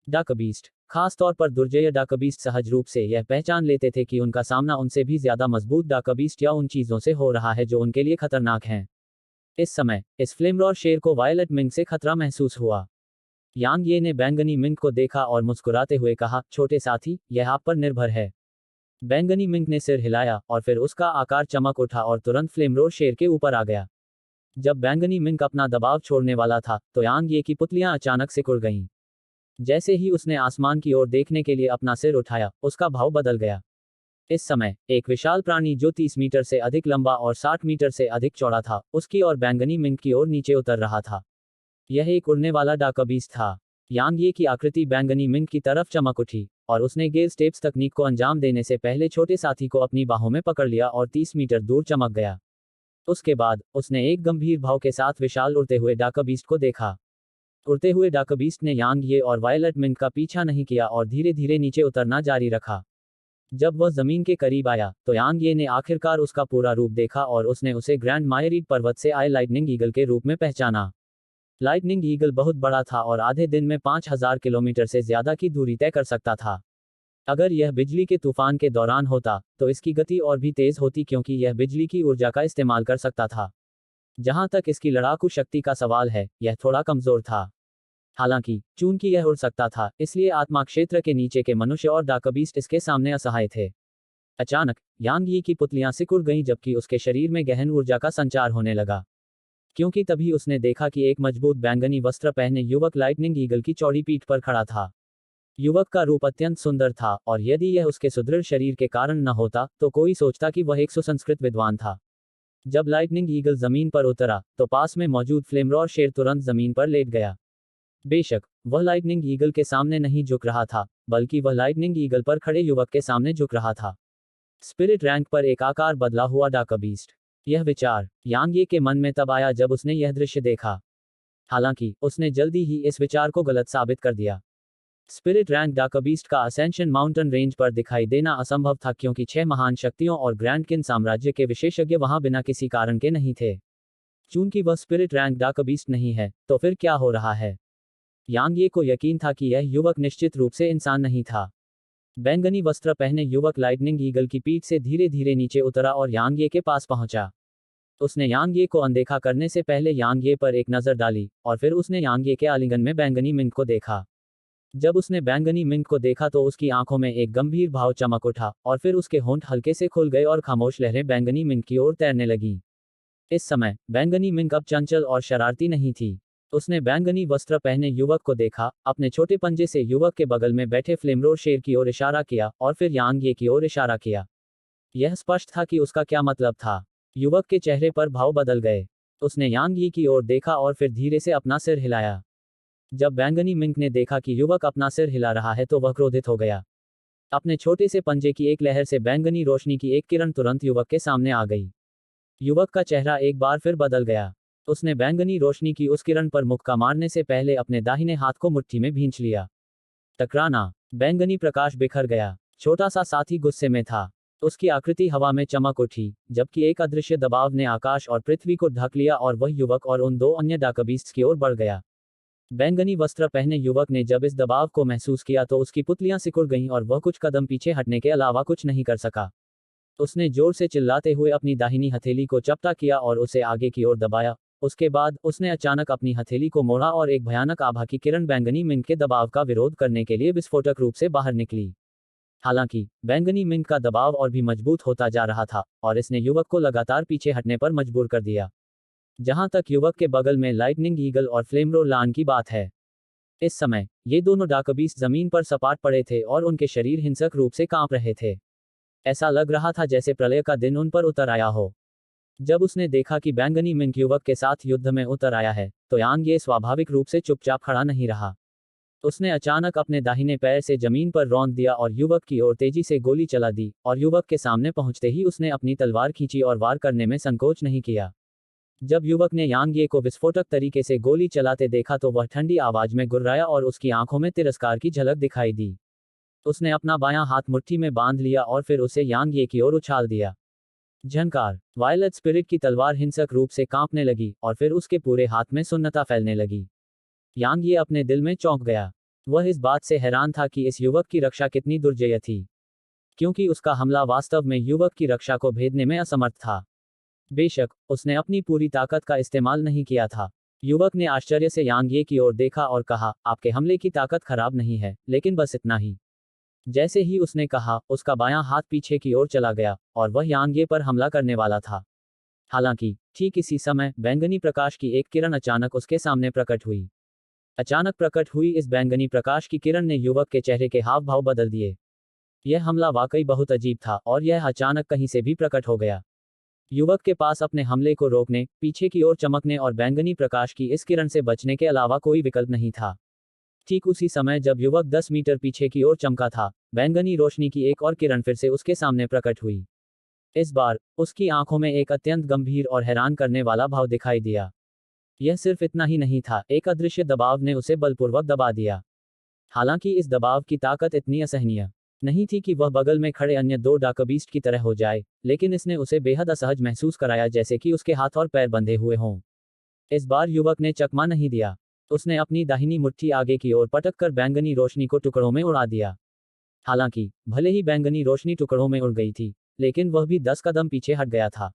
डाकबीस्ट, खास तौर पर दुर्जय डाकबीस्ट सहज रूप से यह पहचान लेते थे कि उनका सामना उनसे भी ज्यादा मजबूत डाकबीस्ट या उन चीजों से हो रहा है जो उनके लिए खतरनाक हैं। इस समय इस फ्लेमरॉर शेर को वायलेट मिंक से खतरा महसूस हुआ। यांग ये ने बैंगनी मिंक को देखा और मुस्कुराते हुए कहा, छोटे साथी, यह आप पर निर्भर है। बैंगनी मिंक ने सिर हिलाया और फिर उसका आकार चमक उठा और तुरंत फ्लेमरॉर शेर के ऊपर आ गया। जब बैंगनी मिंक अपना दबाव छोड़ने वाला था, तो यांग ये की पुतलियां अचानक सिकुड़ गईं। जैसे ही उसने आसमान की ओर देखने के लिए अपना सिर उठाया, उसका भाव बदल गया। इस समय एक विशाल प्राणी जो 30 मीटर से अधिक लंबा और 60 मीटर से अधिक चौड़ा था, उसकी और बैंगनी मिंक की ओर नीचे उतर रहा था। यह एक उड़ने वाला डाकबीस्ट था। यांग ये की आकृति बैंगनी मिंक की तरफ चमक उठी, और उसने गेल स्टेप्स तकनीक को अंजाम देने से पहले छोटे साथी को अपनी बाहों में पकड़ लिया और 30 मीटर दूर चमक गया। उसके बाद उसने एक गंभीर भाव के साथ विशाल उड़ते हुए डाकबीस्ट को देखा। उड़ते हुए डाकबीस्ट ने यांग ये और वायलेट मिंक का पीछा नहीं किया और धीरे धीरे नीचे उतरना जारी रखा। जब वह जमीन के करीब आया, तो यांग ये ने आखिरकार उसका पूरा रूप देखा और उसने उसे ग्रैंड मायरीड पर्वत से आए लाइटनिंग ईगल के रूप में पहचाना। लाइटनिंग ईगल बहुत बड़ा था और आधे दिन में 5000 किलोमीटर से ज्यादा की दूरी तय कर सकता था। अगर यह बिजली के तूफान के दौरान होता, तो इसकी गति और भी तेज होती क्योंकि यह बिजली की ऊर्जा का इस्तेमाल कर सकता था। जहां तक इसकी लड़ाकू शक्ति का सवाल है, यह थोड़ा कमजोर था। हालांकि चूंकि यह उड़ सकता था, इसलिए आत्मा क्षेत्र के नीचे के मनुष्य और डाकबीस्ट इसके सामने असहाय थे। अचानक यांग यी की पुतलियां सिकुड़ गईं, जबकि उसके शरीर में गहन ऊर्जा का संचार होने लगा। क्योंकि तभी उसने देखा कि एक मजबूत बैंगनी वस्त्र पहने युवक लाइटनिंग ईगल की चौड़ी पीठ पर खड़ा था। युवक का रूप अत्यंत सुंदर था, और यदि यह उसके सुदृढ़ शरीर के कारण न होता, तो कोई सोचता कि वह एक सुसंस्कृत विद्वान था। जब लाइटनिंग ईगल जमीन पर उतरा, तो पास में मौजूद फ्लेमरॉर शेर तुरंत जमीन पर लेट गया। बेशक वह लाइटनिंग ईगल के सामने नहीं झुक रहा था, बल्कि वह लाइटनिंग ईगल पर खड़े युवक के सामने झुक रहा था। स्पिरिट रैंक पर एक आकार बदला हुआ डाकबीस्ट। यह विचार यांग ये के मन में तब आया जब उसने यह दृश्य देखा। हालांकि उसने जल्दी ही इस विचार को गलत साबित कर दिया। स्पिरिट रैंक डाकबीस्ट का असेंशन माउंटेन रेंज पर दिखाई देना असंभव था, क्योंकि 6 महान शक्तियों और ग्रैंड किन साम्राज्य के विशेषज्ञ वहां बिना किसी कारण के नहीं थे। चूंकि वह स्पिरिट रैंक डाकबीस्ट नहीं है, तो फिर क्या हो रहा है? यांग ये को यकीन था कि यह युवक निश्चित रूप से इंसान नहीं था। बैंगनी वस्त्र पहने युवक लाइटनिंग ईगल की पीठ से धीरे धीरे नीचे उतरा और यांग ये के पास पहुंचा। उसने यांग ये को अनदेखा करने से पहले यांग ये पर एक नजर डाली, और फिर उसने यांग ये के आलिंगन में बैंगनी मिंक को देखा। जब उसने बैंगनी मिंक को देखा तो उसकी आंखों में एक गंभीर भाव चमक उठा, और फिर उसके होंठ हल्के से खुल गए और खामोश लहरें बैंगनी मिंक की ओर तैरने लगीं। इस समय बैंगनी मिंक अब चंचल और शरारती नहीं थी। उसने बैंगनी वस्त्र पहने युवक को देखा, अपने छोटे पंजे से युवक के बगल में बैठे फ्लेमरोर शेर की ओर इशारा किया, और फिर यांग ये की ओर इशारा किया। यह स्पष्ट था कि उसका क्या मतलब था। युवक के चेहरे पर भाव बदल गए। उसने यांग यी की ओर देखा और फिर धीरे से अपना सिर हिलाया। जब बैंगनी मिंक ने देखा कि युवक अपना सिर हिला रहा है, तो वह क्रोधित हो गया। अपने छोटे से पंजे की एक लहर से बैंगनी रोशनी की एक किरण तुरंत युवक के सामने आ गई। युवक का चेहरा एक बार फिर बदल गया। उसने बैंगनी रोशनी की उस किरण पर मुक्का मारने से पहले अपने दाहिने हाथ को मुट्ठी में भींच लिया। टकराना। बैंगनी प्रकाश बिखर गया। छोटा सा साथी गुस्से में था। उसकी आकृति हवा में चमक उठी, जबकि एक अदृश्य दबाव ने आकाश और पृथ्वी को ढक लिया और वह युवक और उन दो अन्य डाकबीस्ट्स की ओर बढ़ गया। बैंगनी वस्त्र पहने युवक ने जब इस दबाव को महसूस किया तो उसकी पुतलियां सिकुड़ गईं और वह कुछ कदम पीछे हटने के अलावा कुछ नहीं कर सका। उसने जोर से चिल्लाते हुए अपनी दाहिनी हथेली को चपटा किया और उसे आगे की ओर दबाया। उसके बाद उसने अचानक अपनी हथेली को मोड़ा और एक भयानक आभा की किरण बैंगनी मिंक के दबाव का विरोध करने के लिए विस्फोटक रूप से बाहर निकली। हालांकि बैंगनी मिंक का दबाव और भी मजबूत होता जा रहा था और इसने युवक को लगातार पीछे हटने पर मजबूर कर दिया। जहां तक युवक के बगल में लाइटनिंग ईगल और फ्लेमरोलान की बात है, इस समय ये दोनों डाकबीस्ट जमीन पर सपाट पड़े थे और उनके शरीर हिंसक रूप से कांप रहे थे। ऐसा लग रहा था जैसे प्रलय का दिन उन पर उतर आया हो। जब उसने देखा कि बैंगनी मिंक युवक के साथ युद्ध में उतर आया है, तो यांग ये स्वाभाविक रूप से चुपचाप खड़ा नहीं रहा। उसने अचानक अपने दाहिने पैर से जमीन पर रौंद दिया और युवक की ओर तेजी से गोली चला दी, और युवक के सामने पहुंचते ही उसने अपनी तलवार खींची और वार करने में संकोच नहीं किया। जब युवक ने यांग ये को विस्फोटक तरीके से गोली चलाते देखा तो वह ठंडी आवाज में गुर्राया और उसकी आंखों में तिरस्कार की झलक दिखाई दी। उसने अपना बायां हाथ मुट्ठी में बांध लिया और फिर उसे यांग ये की ओर उछाल दिया। झंकार। वायलेट स्पिरिट की तलवार हिंसक रूप से कांपने लगी और फिर उसके पूरे हाथ में सुन्नता फैलने लगी। यांग ये अपने दिल में चौंक गया। वह इस बात से हैरान था कि इस युवक की रक्षा कितनी दुर्जय थी, क्योंकि उसका हमला वास्तव में युवक की रक्षा को भेदने में असमर्थ था। बेशक उसने अपनी पूरी ताकत का इस्तेमाल नहीं किया था। युवक ने आश्चर्य से यांग ये की ओर देखा और कहा, आपके हमले की ताकत खराब नहीं है, लेकिन बस इतना ही। जैसे ही उसने कहा, उसका बायां हाथ पीछे की ओर चला गया और वह यांग ये पर हमला करने वाला था। हालांकि ठीक इसी समय बैंगनी प्रकाश की एक किरण अचानक उसके सामने प्रकट हुई। अचानक प्रकट हुई इस बैंगनी प्रकाश की किरण ने युवक के चेहरे के हाव भाव बदल दिए। यह हमला वाकई बहुत अजीब था और यह अचानक कहीं से भी प्रकट हो गया। युवक के पास अपने हमले को रोकने, पीछे की ओर चमकने और बैंगनी प्रकाश की इस किरण से बचने के अलावा कोई विकल्प नहीं था। ठीक उसी समय जब युवक 10 मीटर पीछे की ओर चमका था, बैंगनी रोशनी की एक और किरण फिर से उसके सामने प्रकट हुई। इस बार उसकी आंखों में एक अत्यंत गंभीर और हैरान करने वाला भाव दिखाई दिया। यह सिर्फ इतना ही नहीं था, एक अदृश्य दबाव ने उसे बलपूर्वक दबा दिया। हालांकि इस दबाव की ताकत इतनी असहनीय नहीं थी कि वह बगल में खड़े अन्य दो डाकबीस्ट की तरह हो जाए, लेकिन इसने उसे बेहद असहज महसूस कराया, जैसे कि उसके हाथ और पैर बंधे हुए हों। इस बार युवक ने चकमा नहीं दिया। उसने अपनी दाहिनी मुट्ठी आगे की ओर पटक कर बैंगनी रोशनी को टुकड़ों में उड़ा दिया। हालांकि भले ही बैंगनी रोशनी टुकड़ों में उड़ गई थी, लेकिन वह भी 10 कदम पीछे हट गया था।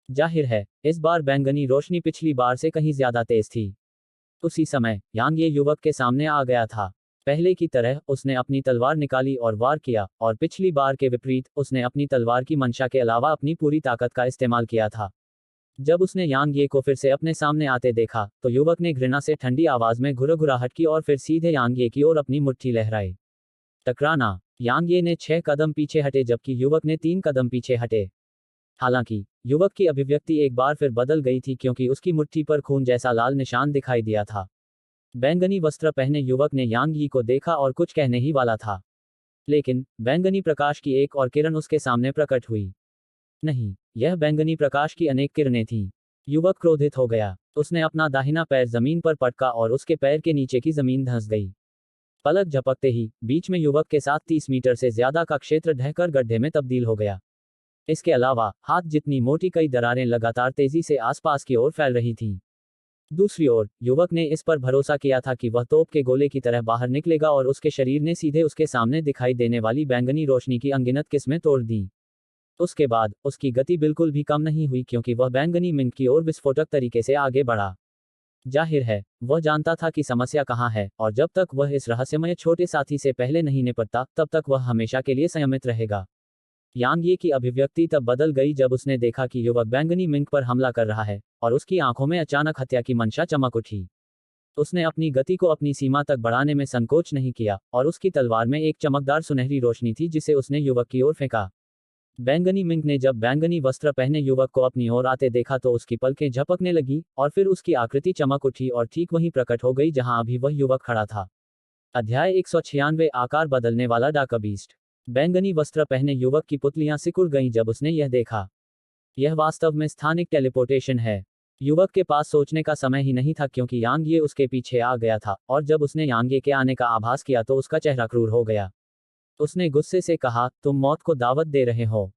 जाहिर है, इस बार बैंगनी रोशनी पिछली बार से कहीं ज्यादा तेज थी। उसी समय यांग ये युवक के सामने आ गया था। पहले की तरह उसने अपनी तलवार निकाली और वार किया, और पिछली बार के विपरीत उसने अपनी तलवार की मंशा के अलावा अपनी पूरी ताकत का इस्तेमाल किया था। जब उसने यांग ये को फिर से अपने सामने आते देखा, तो युवक ने घृणा से ठंडी आवाज में घुरघुराहट की और फिर सीधे यांग ये की ओर अपनी मुट्ठी लहराई। टकराना। यांग ये ने 6 कदम पीछे हटे जबकि युवक ने 3 कदम पीछे हटे। हालांकि युवक की अभिव्यक्ति एक बार फिर बदल गई थी, क्योंकि उसकी मुट्ठी पर खून जैसा लाल निशान दिखाई दिया था। बैंगनी वस्त्र पहने युवक ने यांग यी को देखा और कुछ कहने ही वाला था, लेकिन बैंगनी प्रकाश की एक और किरण उसके सामने प्रकट हुई। नहीं, यह बैंगनी प्रकाश की अनेक किरणें थीं। युवक क्रोधित हो गया। उसने अपना दाहिना पैर जमीन पर पटका और उसके पैर के नीचे की जमीन धंस गई। पलक झपकते ही बीच में युवक के साथ 30 मीटर से ज्यादा का क्षेत्र ढहकर गड्ढे में तब्दील हो गया। इसके अलावा हाथ जितनी मोटी कई दरारें लगातार तेजी से आसपास की ओर फैल रही थीं। दूसरी ओर युवक ने इस पर भरोसा किया था कि वह तोप के गोले की तरह बाहर निकलेगा, और उसके शरीर ने सीधे उसके सामने दिखाई देने वाली बैंगनी रोशनी की अनगिनत किस्में तोड़ दी। उसके बाद उसकी गति बिल्कुल भी कम नहीं हुई, क्योंकि वह बैंगनी मिंक की ओर विस्फोटक तरीके से आगे बढ़ा। जाहिर है, वह जानता था कि समस्या कहाँ है, और जब तक वह इस रहस्यमय छोटे साथी से पहले नहीं निपटता, तब तक वह हमेशा के लिए संयमित रहेगा। यांग ये की अभिव्यक्ति तब बदल गई जब उसने देखा कि युवक बैंगनी मिंक पर हमला कर रहा है, और उसकी आंखों में अचानक हत्या की मंशा चमक उठी। उसने अपनी गति को अपनी सीमा तक बढ़ाने में संकोच नहीं किया, और उसकी तलवार में एक चमकदार सुनहरी रोशनी थी जिसे उसने युवक की ओर फेंका। बैंगनी मिंक ने जब बैंगनी वस्त्र पहने युवक को अपनी ओर आते देखा तो उसकी पलकें झपकने लगी, और फिर उसकी आकृति चमक उठी और ठीक वहीं प्रकट हो गई जहां अभी वह युवक खड़ा था। अध्याय 196। आकार बदलने वाला डाकबीस्ट। बैंगनी वस्त्र पहने युवक की पुतलियां सिकुड़ गईं जब उसने यह देखा। यह वास्तव में स्थानिक टेलीपोर्टेशन है। युवक के पास सोचने का समय ही नहीं था, क्योंकि यांग ये उसके पीछे आ गया था, और जब उसने यांग ये के आने का आभास किया तो उसका चेहरा क्रूर हो गया। उसने गुस्से से कहा, तुम मौत को दावत दे रहे हो।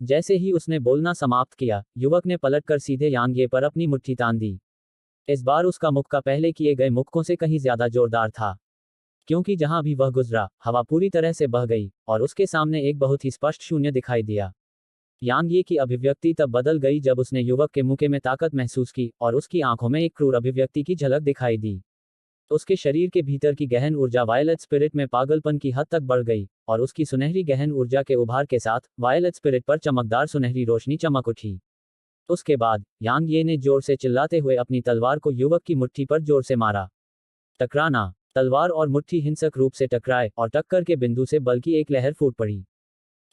जैसे ही उसने बोलना समाप्त किया, युवक ने पलटकर सीधे यांग ये पर अपनी मुट्ठी तान दी। इस बार उसका मुक्का पहले किए गए मुक्कों से कहीं ज्यादा जोरदार था, क्योंकि जहां भी वह गुजरा, हवा पूरी तरह से बह गई, और उसके सामने एक बहुत ही स्पष्ट शून्य दिखाई दिया। यांग ये की अभिव्यक्ति तब बदल गई जब उसने युवक के मुके में ताकत महसूस की, और उसकी आंखों में एक क्रूर अभिव्यक्ति की झलक दिखाई दी। उसके शरीर के भीतर की गहन ऊर्जा वायलेट स्पिरिट में पागलपन की हद तक बढ़ गई, और उसकी सुनहरी गहन ऊर्जा के उभार के साथ वायलेट स्पिरिट पर चमकदार सुनहरी रोशनी चमक उठी। उसके बाद यांग ये ने जोर से चिल्लाते हुए अपनी तलवार को युवक की मुट्ठी पर जोर से मारा। टकराना। तलवार और मुट्ठी हिंसक रूप से टकराए और टक्कर के बिंदु से बल की एक लहर फूट पड़ी।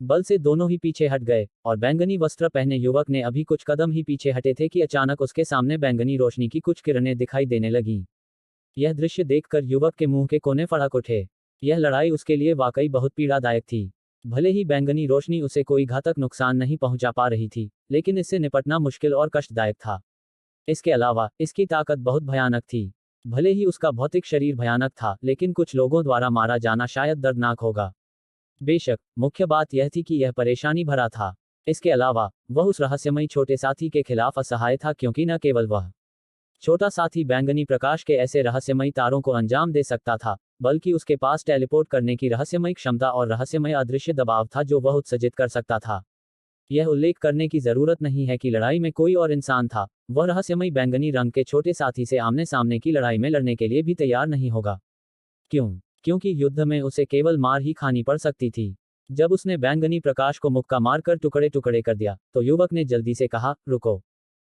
बल से दोनों ही पीछे हट गए, और बैंगनी वस्त्र पहने युवक ने अभी कुछ कदम ही पीछे हटे थे कि अचानक उसके सामने बैंगनी रोशनी की कुछ किरणें दिखाई देने लगीं। यह दृश्य देखकर युवक के मुंह के कोने फड़क उठे। यह लड़ाई उसके लिए वाकई बहुत पीड़ादायक थी। भले ही बैंगनी रोशनी उसे कोई घातक नुकसान नहीं पहुंचा पा रही थी, लेकिन इससे निपटना मुश्किल और कष्टदायक था। इसके अलावा इसकी ताकत बहुत भयानक थी। भले ही उसका भौतिक शरीर भयानक था, लेकिन कुछ लोगों द्वारा मारा जाना शायद दर्दनाक होगा। बेशक, मुख्य बात यह थी कि यह परेशानी भरा था। इसके अलावा वह उस रहस्यमयी छोटे साथी के खिलाफ असहाय था, क्योंकि न केवल वह छोटा साथी बैंगनी प्रकाश के ऐसे रहस्यमयी तारों को अंजाम दे सकता था, बल्कि उसके पास टेलीपोर्ट करने की रहस्यमयी क्षमता और रहस्यमय अदृश्य दबाव था जो वह उत्सर्जित कर सकता था। यह उल्लेख करने की जरूरत नहीं है कि लड़ाई में कोई और इंसान था, वह रहस्यमयी बैंगनी रंग के छोटे साथी से आमने सामने की लड़ाई में लड़ने के लिए भी तैयार नहीं होगा। क्यों? क्योंकि युद्ध में उसे केवल मार ही खानी पड़ सकती थी। जब उसने बैंगनी प्रकाश को मुक्का मारकर टुकड़े टुकड़े कर दिया, तो युवक ने जल्दी से कहा, रुको।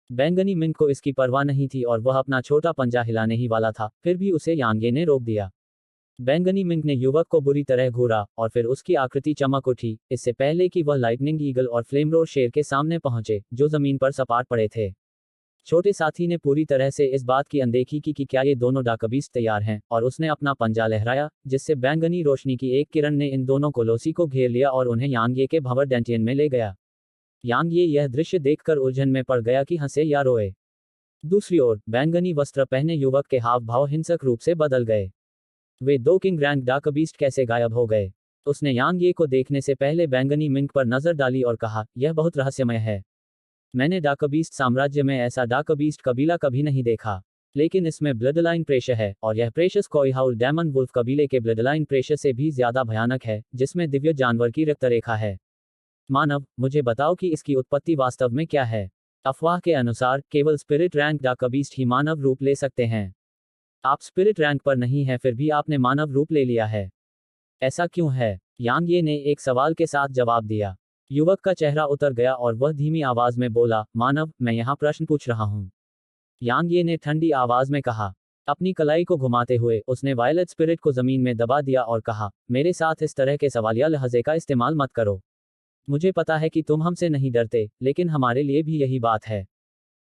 बैंगनी मिंक को इसकी परवाह नहीं थी और वह अपना छोटा पंजा हिलाने ही वाला था, फिर भी उसे यांगे ने रोक दिया। बैंगनी मिंक ने युवक को बुरी तरह घूरा, और फिर उसकी आकृति चमक उठी, इससे पहले कि वह लाइटनिंग ईगल और फ्लेमरोर शेर के सामने पहुंचे, जो जमीन पर सपाट पड़े थे। छोटे साथी ने पूरी तरह से इस बात की अनदेखी की कि क्या ये दोनों डाकबीस्ट तैयार हैं, और उसने अपना पंजा लहराया, जिससे बैंगनी रोशनी की एक किरण ने इन दोनों कोलोसी को घेर लिया और उन्हें यांगे के भंवर डेंटियन में ले गया। यांगे यह दृश्य देखकर उलझन में पड़ गया कि हंसे या रोए। दूसरी ओर बैंगनी वस्त्र पहने युवक के हाव भाव हिंसक रूप से बदल गए। वे दो किंग रैंक डाकबीस्ट कैसे गायब हो गए? उसने यांगे को देखने से पहले बैंगनी मिंक पर नजर डाली और कहा, यह बहुत रहस्यमय है। मैंने डाकबीस्ट साम्राज्य में ऐसा डाकबीस्ट कबीला कभी नहीं देखा, लेकिन इसमें ब्लडलाइन प्रेशर है, और यह प्रेशस कोईहाउल डेमन वुल्फ कबीले के ब्लडलाइन प्रेशर से भी ज्यादा भयानक है, जिसमें दिव्य जानवर की रक्तरेखा है। मानव, मुझे बताओ कि इसकी उत्पत्ति वास्तव में क्या है? अफवाह के अनुसार केवल स्पिरिट रैंक डाकबीस्ट ही मानव रूप ले सकते हैं। आप स्पिरिट रैंक पर नहीं हैं, फिर भी आपने मानव रूप ले लिया है। ऐसा क्यों है? यांगे ने एक सवाल के साथ जवाब दिया। युवक का चेहरा उतर गया और वह धीमी आवाज में बोला, मानव, मैं यहाँ प्रश्न पूछ रहा हूँ। यांगे ने ठंडी आवाज में कहा। अपनी कलाई को घुमाते हुए उसने वायलेट स्पिरिट को जमीन में दबा दिया और कहा, मेरे साथ इस तरह के सवालिया लहजे का इस्तेमाल मत करो। मुझे पता है कि तुम हमसे नहीं डरते, लेकिन हमारे लिए भी यही बात है।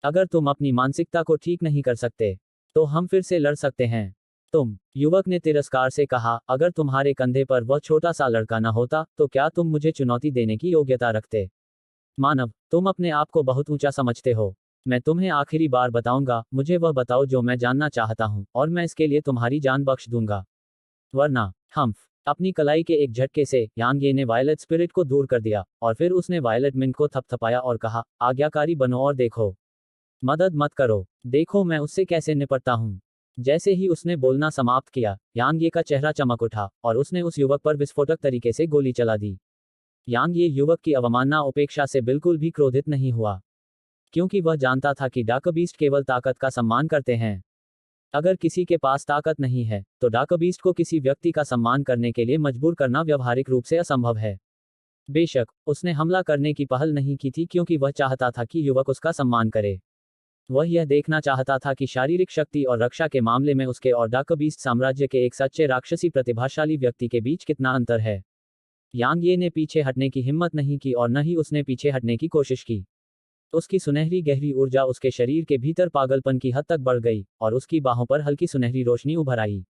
अगर तुम अपनी मानसिकता को ठीक नहीं कर सकते, तो हम फिर से लड़ सकते हैं। युवक ने तिरस्कार से कहा, अगर तुम्हारे कंधे पर वह छोटा सा लड़का न होता, तो क्या तुम मुझे चुनौती देने की योग्यता रखते? मानव, तुम अपने आप को बहुत ऊंचा समझते हो। मैं तुम्हें आखिरी बार बताऊंगा, मुझे वह बताओ जो मैं जानना चाहता हूं, और मैं इसके लिए तुम्हारी जान बख्श दूंगा। वरना, हम्फ। अपनी कलाई के एक झटके से यांगे ने वायलेट स्पिरिट को दूर कर दिया, और फिर उसने वायलेट मिंक को थपथपाया और कहा, आज्ञाकारी बनो और देखो। मदद मत करो, देखो मैं उससे कैसे निपटता हूँ। जैसे ही उसने बोलना समाप्त किया, यांगे का चेहरा चमक उठा, और उसने उस युवक पर विस्फोटक तरीके से गोली चला दी। यांगे युवक की अवमानना उपेक्षा से बिल्कुल भी क्रोधित नहीं हुआ, क्योंकि वह जानता था कि डाकबीस्ट केवल ताकत का सम्मान करते हैं। अगर किसी के पास ताकत नहीं है, तो डाकबीस्ट को किसी व्यक्ति का सम्मान करने के लिए मजबूर करना व्यावहारिक रूप से असंभव है। बेशक, उसने हमला करने की पहल नहीं की थी क्योंकि वह चाहता था कि युवक उसका सम्मान करे। वह यह देखना चाहता था कि शारीरिक शक्ति और रक्षा के मामले में उसके और डाकबीस्ट साम्राज्य के एक सच्चे राक्षसी प्रतिभाशाली व्यक्ति के बीच कितना अंतर है। यांगे ने पीछे हटने की हिम्मत नहीं की और न ही उसने पीछे हटने की कोशिश की। उसकी सुनहरी गहरी ऊर्जा उसके शरीर के भीतर पागलपन की हद तक बढ़ गई, और उसकी बाहों पर हल्की सुनहरी रोशनी उभर आई।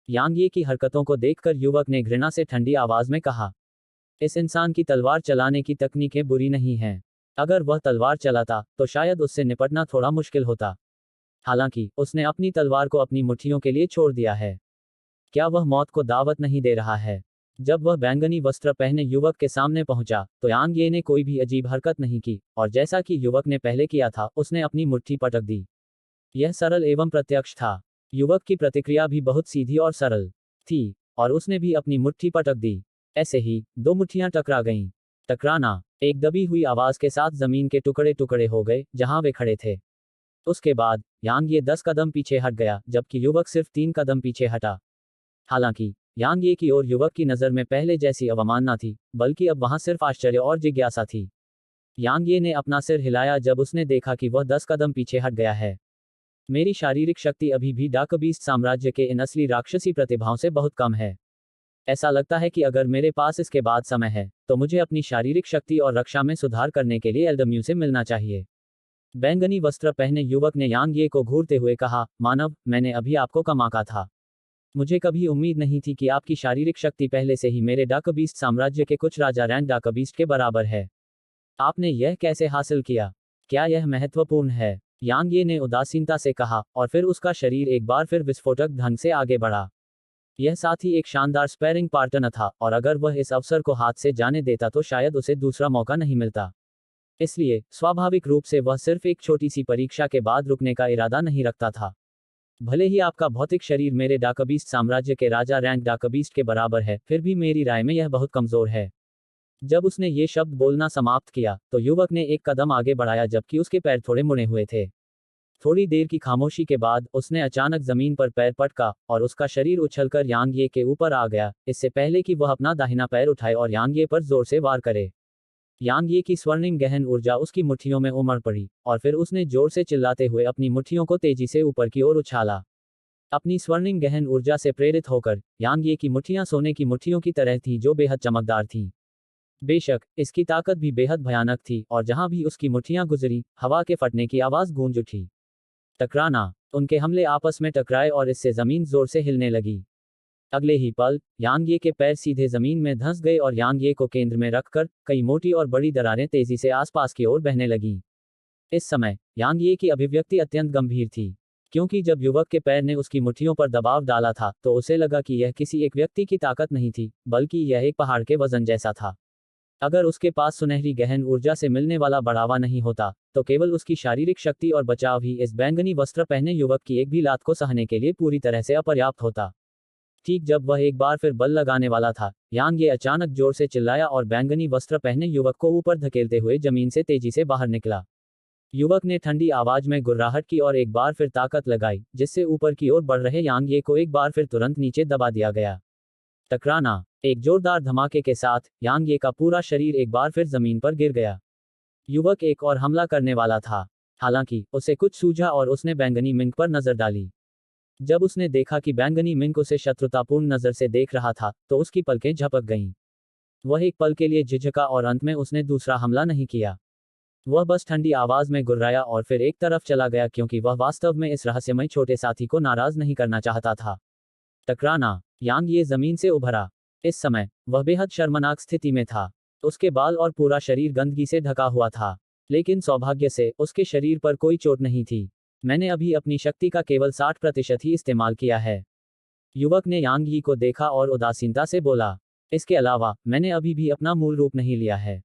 यांगे की हरकतों को देखकर युवक ने घृणा से ठंडी आवाज में कहा, इस इंसान की तलवार चलाने की तकनीकें बुरी नहीं हैं। अगर वह तलवार चलाता, तो शायद उससे निपटना थोड़ा मुश्किल होता। हालांकि, उसने अपनी तलवार को अपनी मुट्ठियों के लिए छोड़ दिया है। क्या वह मौत को दावत नहीं दे रहा है? जब वह बैंगनी वस्त्र पहने युवक के सामने पहुंचा, तो यांगे ने कोई भी अजीब हरकत नहीं की, और जैसा कि युवक ने पहले किया था, उसने अपनी मुट्ठी पटक दी। यह सरल एवं प्रत्यक्ष था। युवक की प्रतिक्रिया भी बहुत सीधी और सरल थी, और उसने भी अपनी मुट्ठी पटक दी। ऐसे ही, दो मुट्ठियां टकरा गईं। टकराना। एक दबी हुई आवाज के साथ जमीन के टुकड़े टुकड़े हो गए, जहां वे खड़े थे। उसके बाद यांग ये 10 कदम पीछे हट गया, जबकि युवक सिर्फ 3 कदम पीछे हटा। हालांकि यांग ये की ओर युवक की नज़र में पहले जैसी अवमानना थी, बल्कि अब वहां सिर्फ आश्चर्य और जिज्ञासा थी। यांग ये ने अपना सिर हिलाया जब उसने देखा कि वह 10 कदम पीछे हट गया है। मेरी शारीरिक शक्ति अभी भी डार्क बीस्ट साम्राज्य के इन असली राक्षसी प्रतिभाओं से बहुत कम है। ऐसा लगता है कि अगर मेरे पास इसके बाद समय है, तो मुझे अपनी शारीरिक शक्ति और रक्षा में सुधार करने के लिए एल्डम्यू से मिलना चाहिए। बैंगनी वस्त्र पहने युवक ने यांग ये को घूरते हुए कहा, मानव, मैंने अभी आपको कम आंका था। मुझे कभी उम्मीद नहीं थी कि आपकी शारीरिक शक्ति पहले से ही मेरे डार्क बीस्ट साम्राज्य के कुछ राजा रैंक डार्क बीस्ट के बराबर है। आपने यह कैसे हासिल किया? क्या यह महत्वपूर्ण है? यांग ये ने उदासीनता से कहा, और फिर उसका शरीर एक बार फिर विस्फोटक ढंग से आगे बढ़ा। यह साथ ही एक शानदार स्पैरिंग पार्टनर था, और अगर वह इस अवसर को हाथ से जाने देता तो शायद उसे दूसरा मौका नहीं मिलता। इसलिए स्वाभाविक रूप से वह सिर्फ एक छोटी सी परीक्षा के बाद रुकने का इरादा नहीं रखता था। भले ही आपका भौतिक शरीर मेरे डार्क बीस्ट साम्राज्य के राजा रैंक डार्क बीस्ट के बराबर है, फिर भी मेरी राय में यह बहुत कमजोर है। जब उसने ये शब्द बोलना समाप्त किया, तो युवक ने एक कदम आगे बढ़ाया जबकि उसके पैर थोड़े मुड़े हुए थे। थोड़ी देर की खामोशी के बाद उसने अचानक जमीन पर पैर पटका, और उसका शरीर उछलकर यांग ये के ऊपर आ गया, इससे पहले कि वह अपना दाहिना पैर उठाए और यांग ये पर जोर से वार करे। यांग ये की स्वर्णिम गहन ऊर्जा उसकी मुट्ठियों में उमड़ पड़ी, और फिर उसने जोर से चिल्लाते हुए अपनी मुट्ठियों को तेजी से ऊपर की ओर उछाला। अपनी स्वर्णिम गहन ऊर्जा से प्रेरित होकर यांग ये की मुट्ठियां सोने की मुट्ठियों की तरह थीं जो बेहद चमकदार थीं। बेशक इसकी ताकत भी बेहद भयानक थी, और जहां भी उसकी मुट्ठियां गुजरी, हवा के फटने की आवाज गूंज उठी। टकराना। उनके हमले आपस में टकराए और इससे जमीन जोर से हिलने लगी। अगले ही पल यांग ये के पैर सीधे जमीन में धंस गए और यांग ये को केंद्र में रखकर कई मोटी और बड़ी दरारें तेजी से आसपास की ओर बहने लगीं। इस समय यांग ये की अभिव्यक्ति अत्यंत गंभीर थी, क्योंकि जब युवक के पैर ने उसकी मुट्ठियों पर दबाव डाला था तो उसे लगा कि यह किसी एक व्यक्ति की ताकत नहीं थी, बल्कि यह एक पहाड़ के वजन जैसा था। अगर उसके पास सुनहरी गहन ऊर्जा से मिलने वाला बढ़ावा नहीं होता, तो केवल उसकी शारीरिक शक्ति और बचाव ही इस बैंगनी वस्त्र पहने युवक की एक भी लात को सहने के लिए पूरी तरह से अपर्याप्त होता। ठीक जब वह एक बार फिर बल लगाने वाला था, यांग ये अचानक जोर से चिल्लाया और बैंगनी वस्त्र पहने युवक को ऊपर धकेलते हुए जमीन से तेजी से बाहर निकला। युवक ने ठंडी आवाज में गुर्राहट की और एक बार फिर ताकत लगाई, जिससे ऊपर की ओर बढ़ रहे यांग ये को एक बार फिर तुरंत नीचे दबा दिया गया। टकराना। एक जोरदार धमाके के साथ यांग ये का पूरा शरीर एक बार फिर जमीन पर गिर गया। युवक एक और हमला करने वाला था, हालांकि उसे कुछ सूझा और उसने बैंगनी मिंक पर नजर डाली। जब उसने देखा कि बैंगनी मिंक उसे शत्रुतापूर्ण नजर से देख रहा था, तो उसकी पलकें झपक गईं। वह एक पल के लिए झिझका और अंत में उसने दूसरा हमला नहीं किया। वह बस ठंडी आवाज में गुर्राया और फिर एक तरफ चला गया, क्योंकि वह वास्तव में इस रहस्यमय छोटे साथी को नाराज नहीं करना चाहता था। टकराना। यांग ये जमीन से उभरा। इस समय वह बेहद शर्मनाक स्थिति में था। उसके बाल और पूरा शरीर गंदगी से ढका हुआ था, लेकिन सौभाग्य से उसके शरीर पर कोई चोट नहीं थी। मैंने अभी अपनी शक्ति का केवल 60% ही इस्तेमाल किया है। युवक ने यांग यी को देखा और उदासीनता से बोला, इसके अलावा मैंने अभी भी अपना मूल रूप नहीं लिया है।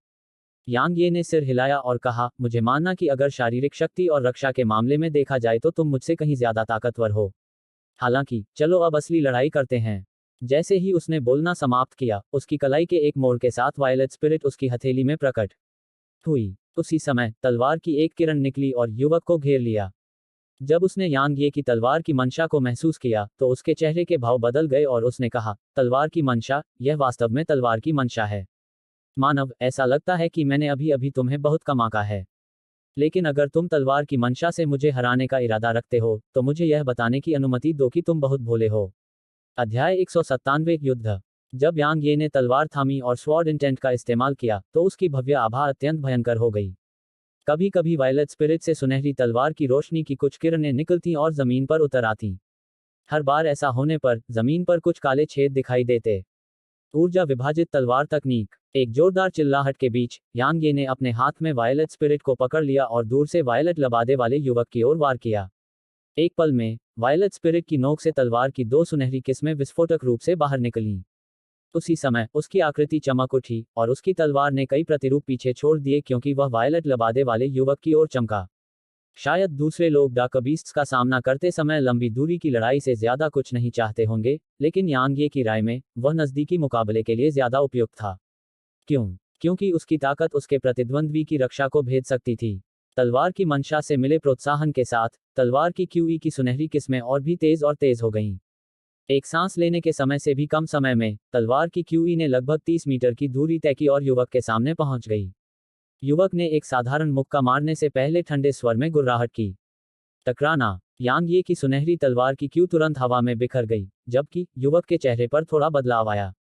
यांग ये ने सिर हिलाया और कहा, मुझे मानना कि अगर शारीरिक शक्ति और रक्षा के मामले में देखा जाए तो तुम मुझसे कहीं ज्यादा ताकतवर हो। हालांकि चलो अब असली लड़ाई करते हैं। जैसे ही उसने बोलना समाप्त किया, उसकी कलाई के एक मोड़ के साथ वायलेट स्पिरिट उसकी हथेली में प्रकट हुई। उसी समय तलवार की एक किरण निकली और युवक को घेर लिया। जब उसने यांग ये की तलवार की मंशा को महसूस किया, तो उसके चेहरे के भाव बदल गए और उसने कहा, तलवार की मंशा, यह वास्तव में तलवार की मंशा है। मानव, ऐसा लगता है कि मैंने अभी अभी तुम्हें बहुत कम आंका है। लेकिन अगर तुम तलवार की मंशा से मुझे हराने का इरादा रखते हो, तो मुझे यह बताने की अनुमति दो कि तुम बहुत भोले हो। अध्याय 197 युद्ध। जब यांग ये ने तलवार थामी और स्वॉर्ड इंटेंट का इस्तेमाल किया, तो उसकी भव्य आभा अत्यंत भयंकर हो गई। कभी कभी वायलेट स्पिरिट से सुनहरी तलवार की रोशनी की कुछ किरणें निकलती और जमीन पर उतर आती। हर बार ऐसा होने पर जमीन पर कुछ काले छेद दिखाई देते। ऊर्जा विभाजित तलवार तकनीक। एक जोरदार चिल्लाहट के बीच यांग ये ने अपने हाथ में वायलेट स्पिरिट को पकड़ लिया और दूर से वायलेट लबादे वाले युवक की ओर वार किया। एक पल में वायलेट स्पिरिट की नोक से तलवार की दो सुनहरी किस्में विस्फोटक रूप से बाहर निकलीं। उसी समय उसकी आकृति चमक उठी और उसकी तलवार ने कई प्रतिरूप पीछे छोड़ दिए, क्योंकि वह वायलेट लबादे वाले युवक की ओर चमका। शायद दूसरे लोग डार्क बीस्ट्स का सामना करते समय लंबी दूरी की लड़ाई से ज्यादा कुछ नहीं चाहते होंगे, लेकिन यांग ये की राय में वह नजदीकी मुकाबले के लिए ज्यादा उपयुक्त था। क्यों? क्योंकि उसकी ताकत उसके प्रतिद्वंद्वी की रक्षा को भेद सकती थी। तलवार की मंशा से मिले प्रोत्साहन के साथ तलवार की क्यूई की सुनहरी किस्में और भी तेज हो गईं। एक सांस लेने के समय से भी कम समय में तलवार की क्यूई ने लगभग 30 मीटर की दूरी तय की और युवक के सामने पहुंच गई। युवक ने एक साधारण मुक्का मारने से पहले ठंडे स्वर में गुर्राहट की। टकराना। यांग ये की सुनहरी तलवार की क्यू तुरंत हवा में बिखर गई, जबकि युवक के चेहरे पर थोड़ा बदलाव आया,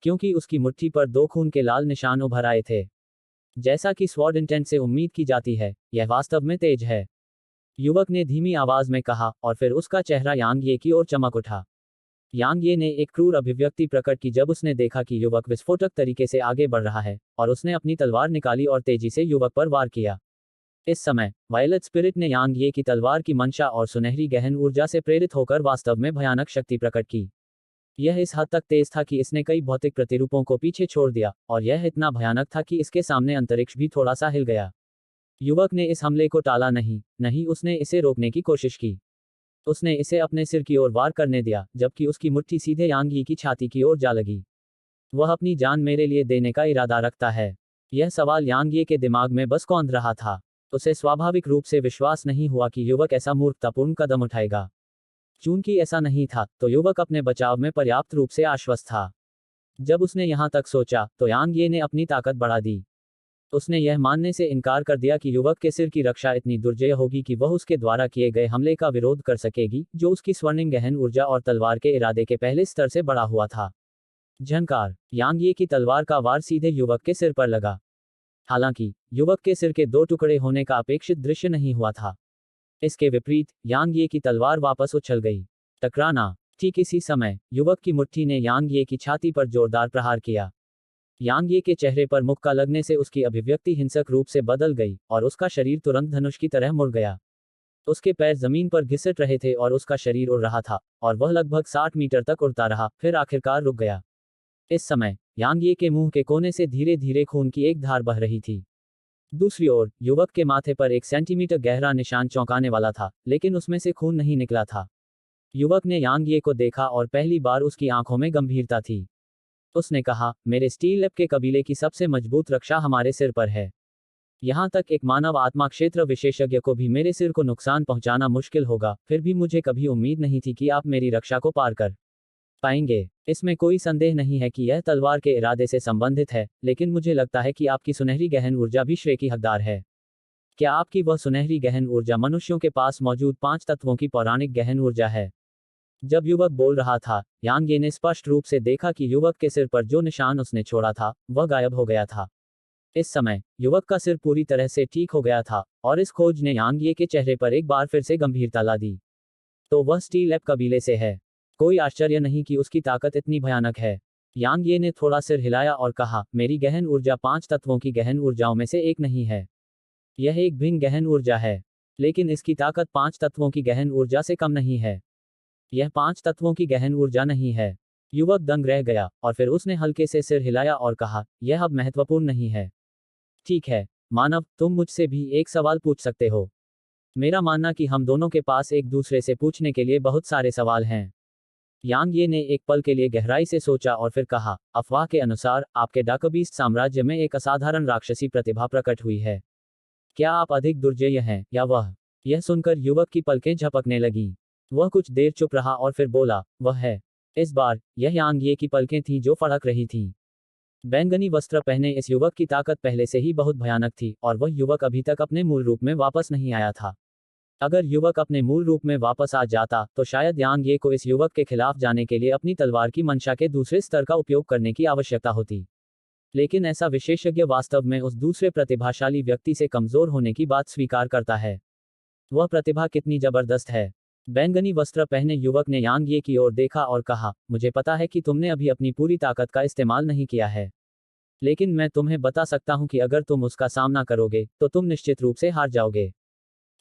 क्योंकि उसकी मुट्ठी पर 2 खून के लाल निशान उभर आए थे। जैसा कि स्वॉर्ड इंटेंट से उम्मीद की जाती है, यह वास्तव में तेज है, युवक ने धीमी आवाज में कहा, और फिर उसका चेहरा यांग ये की ओर चमक उठा। यांग ये ने एक क्रूर अभिव्यक्ति प्रकट की जब उसने देखा कि युवक विस्फोटक तरीके से आगे बढ़ रहा है, और उसने अपनी तलवार निकाली और तेजी से युवक पर वार किया। इस समय वायलेट स्पिरिट ने यांग ये की तलवार की मंशा और सुनहरी गहन ऊर्जा से प्रेरित होकर वास्तव में भयानक शक्ति प्रकट की। यह इस हद तक तेज था कि इसने कई भौतिक प्रतिरूपों को पीछे छोड़ दिया, और यह इतना भयानक था कि इसके सामने अंतरिक्ष भी थोड़ा सा हिल गया। युवक ने इस हमले को टाला नहीं, उसने इसे रोकने की कोशिश की। उसने इसे अपने सिर की ओर वार करने दिया, जबकि उसकी मुट्ठी सीधे यांग यी की छाती की ओर जा लगी। वह अपनी जान मेरे लिए देने का इरादा रखता है। यह सवाल यांग ये के दिमाग में बस कौंध रहा था। उसे स्वाभाविक रूप से विश्वास नहीं हुआ कि युवक ऐसा मूर्खतापूर्ण कदम उठाएगा। चूंकि ऐसा नहीं था, तो युवक अपने बचाव में पर्याप्त रूप से आश्वस्त था। जब उसने यहां तक सोचा, तो यांग ये ने अपनी ताकत बढ़ा दी। उसने यह मानने से इनकार कर दिया कि युवक के सिर की रक्षा इतनी दुर्जय होगी कि वह उसके द्वारा किए गए हमले का विरोध कर सकेगी, जो उसकी स्वर्णिम गहन ऊर्जा और तलवार के इरादे के पहले स्तर से बड़ा हुआ था। झंकार। यांग ये की तलवार का वार सीधे युवक के सिर पर लगा। हालांकि युवक के सिर के 2 टुकड़े होने का अपेक्षित दृश्य नहीं हुआ था। इसके विपरीत यांग ये की तलवार वापस उछल गई। टकराना। ठीक इसी समय युवक की मुट्ठी ने यांग ये की छाती पर जोरदार प्रहार किया। यांग ये के चेहरे पर मुक्का लगने से उसकी अभिव्यक्ति हिंसक रूप से बदल गई, और उसका शरीर तुरंत धनुष की तरह मुड़ गया। उसके पैर जमीन पर घिसट रहे थे और उसका शरीर उड़ रहा था, और वह लगभग 60 मीटर तक उड़ता रहा, फिर आखिरकार रुक गया। इस समय यांग ये के मुंह के कोने से धीरे धीरे खून की एक धार बह रही थी। दूसरी ओर युवक के माथे पर 1 सेंटीमीटर गहरा निशान चौंकाने वाला था, लेकिन उसमें से खून नहीं निकला था। युवक ने यांग ये को देखा और पहली बार उसकी आंखों में गंभीरता थी। उसने कहा, मेरे स्टील लैब के कबीले की सबसे मजबूत रक्षा हमारे सिर पर है। यहां तक एक मानव आत्मा क्षेत्र विशेषज्ञ को भी मेरे सिर को नुकसान पहुंचाना मुश्किल होगा, फिर भी मुझे कभी उम्मीद नहीं थी कि आप मेरी रक्षा को पार कर पाएंगे। इसमें कोई संदेह नहीं है कि यह तलवार के इरादे से संबंधित है, लेकिन मुझे लगता है कि आपकी सुनहरी गहन ऊर्जा भी श्रेय की हकदार है। क्या आपकी वह सुनहरी गहन ऊर्जा मनुष्यों के पास मौजूद 5 तत्वों की पौराणिक गहन ऊर्जा है? जब युवक बोल रहा था, यांग ये ने स्पष्ट रूप से देखा कि युवक के सिर पर जो निशान उसने छोड़ा था, वह गायब हो गया था। इस समय युवक का सिर पूरी तरह से ठीक हो गया था, और इस खोज ने यांग ये के चेहरे पर एक बार फिर से गंभीरता ला दी। तो वह स्टील लैब कबीले से है। कोई आश्चर्य नहीं कि उसकी ताकत इतनी भयानक है। यांग ये ने थोड़ा सिर हिलाया और कहा, मेरी गहन ऊर्जा 5 तत्वों की गहन ऊर्जाओं में से एक नहीं है। यह एक भिन्न गहन ऊर्जा है, लेकिन इसकी ताकत 5 तत्वों की गहन ऊर्जा से कम नहीं है। यह 5 तत्वों की गहन ऊर्जा नहीं है। युवक दंग रह गया, और फिर उसने हल्के से सिर हिलाया और कहा, यह अब महत्वपूर्ण नहीं है। ठीक है मानव, तुम मुझसे भी एक सवाल पूछ सकते हो। मेरा मानना कि हम दोनों के पास एक दूसरे से पूछने के लिए बहुत सारे सवाल हैं। यांग ये ने एक पल के लिए गहराई से सोचा और फिर कहा, अफवाह के अनुसार आपके डाकबीस्ट साम्राज्य में एक असाधारण राक्षसी प्रतिभा प्रकट हुई है। क्या आप अधिक दुर्जय हैं या वह? यह सुनकर युवक की पलकें झपकने लगीं। वह कुछ देर चुप रहा और फिर बोला, वह है। इस बार यह यांग ये की पलकें थीं जो फड़क रही थीं। बैंगनी वस्त्र पहने इस युवक की ताकत पहले से ही बहुत भयानक थी, और वह युवक अभी तक अपने मूल रूप में वापस नहीं आया था। अगर युवक अपने मूल रूप में वापस आ जाता, तो शायद यांग ये को इस युवक के खिलाफ जाने के लिए अपनी तलवार की मंशा के दूसरे स्तर का उपयोग करने की आवश्यकता होती। लेकिन ऐसा विशेषज्ञ वास्तव में उस दूसरे प्रतिभाशाली व्यक्ति से कमजोर होने की बात स्वीकार करता है। वह प्रतिभा कितनी जबरदस्त है। बैंगनी वस्त्र पहने युवक ने यांग ये की ओर देखा और कहा, मुझे पता है कि तुमने अभी अपनी पूरी ताकत का इस्तेमाल नहीं किया है, लेकिन मैं तुम्हें बता सकता हूं कि अगर तुम उसका सामना करोगे, तो तुम निश्चित रूप से हार जाओगे।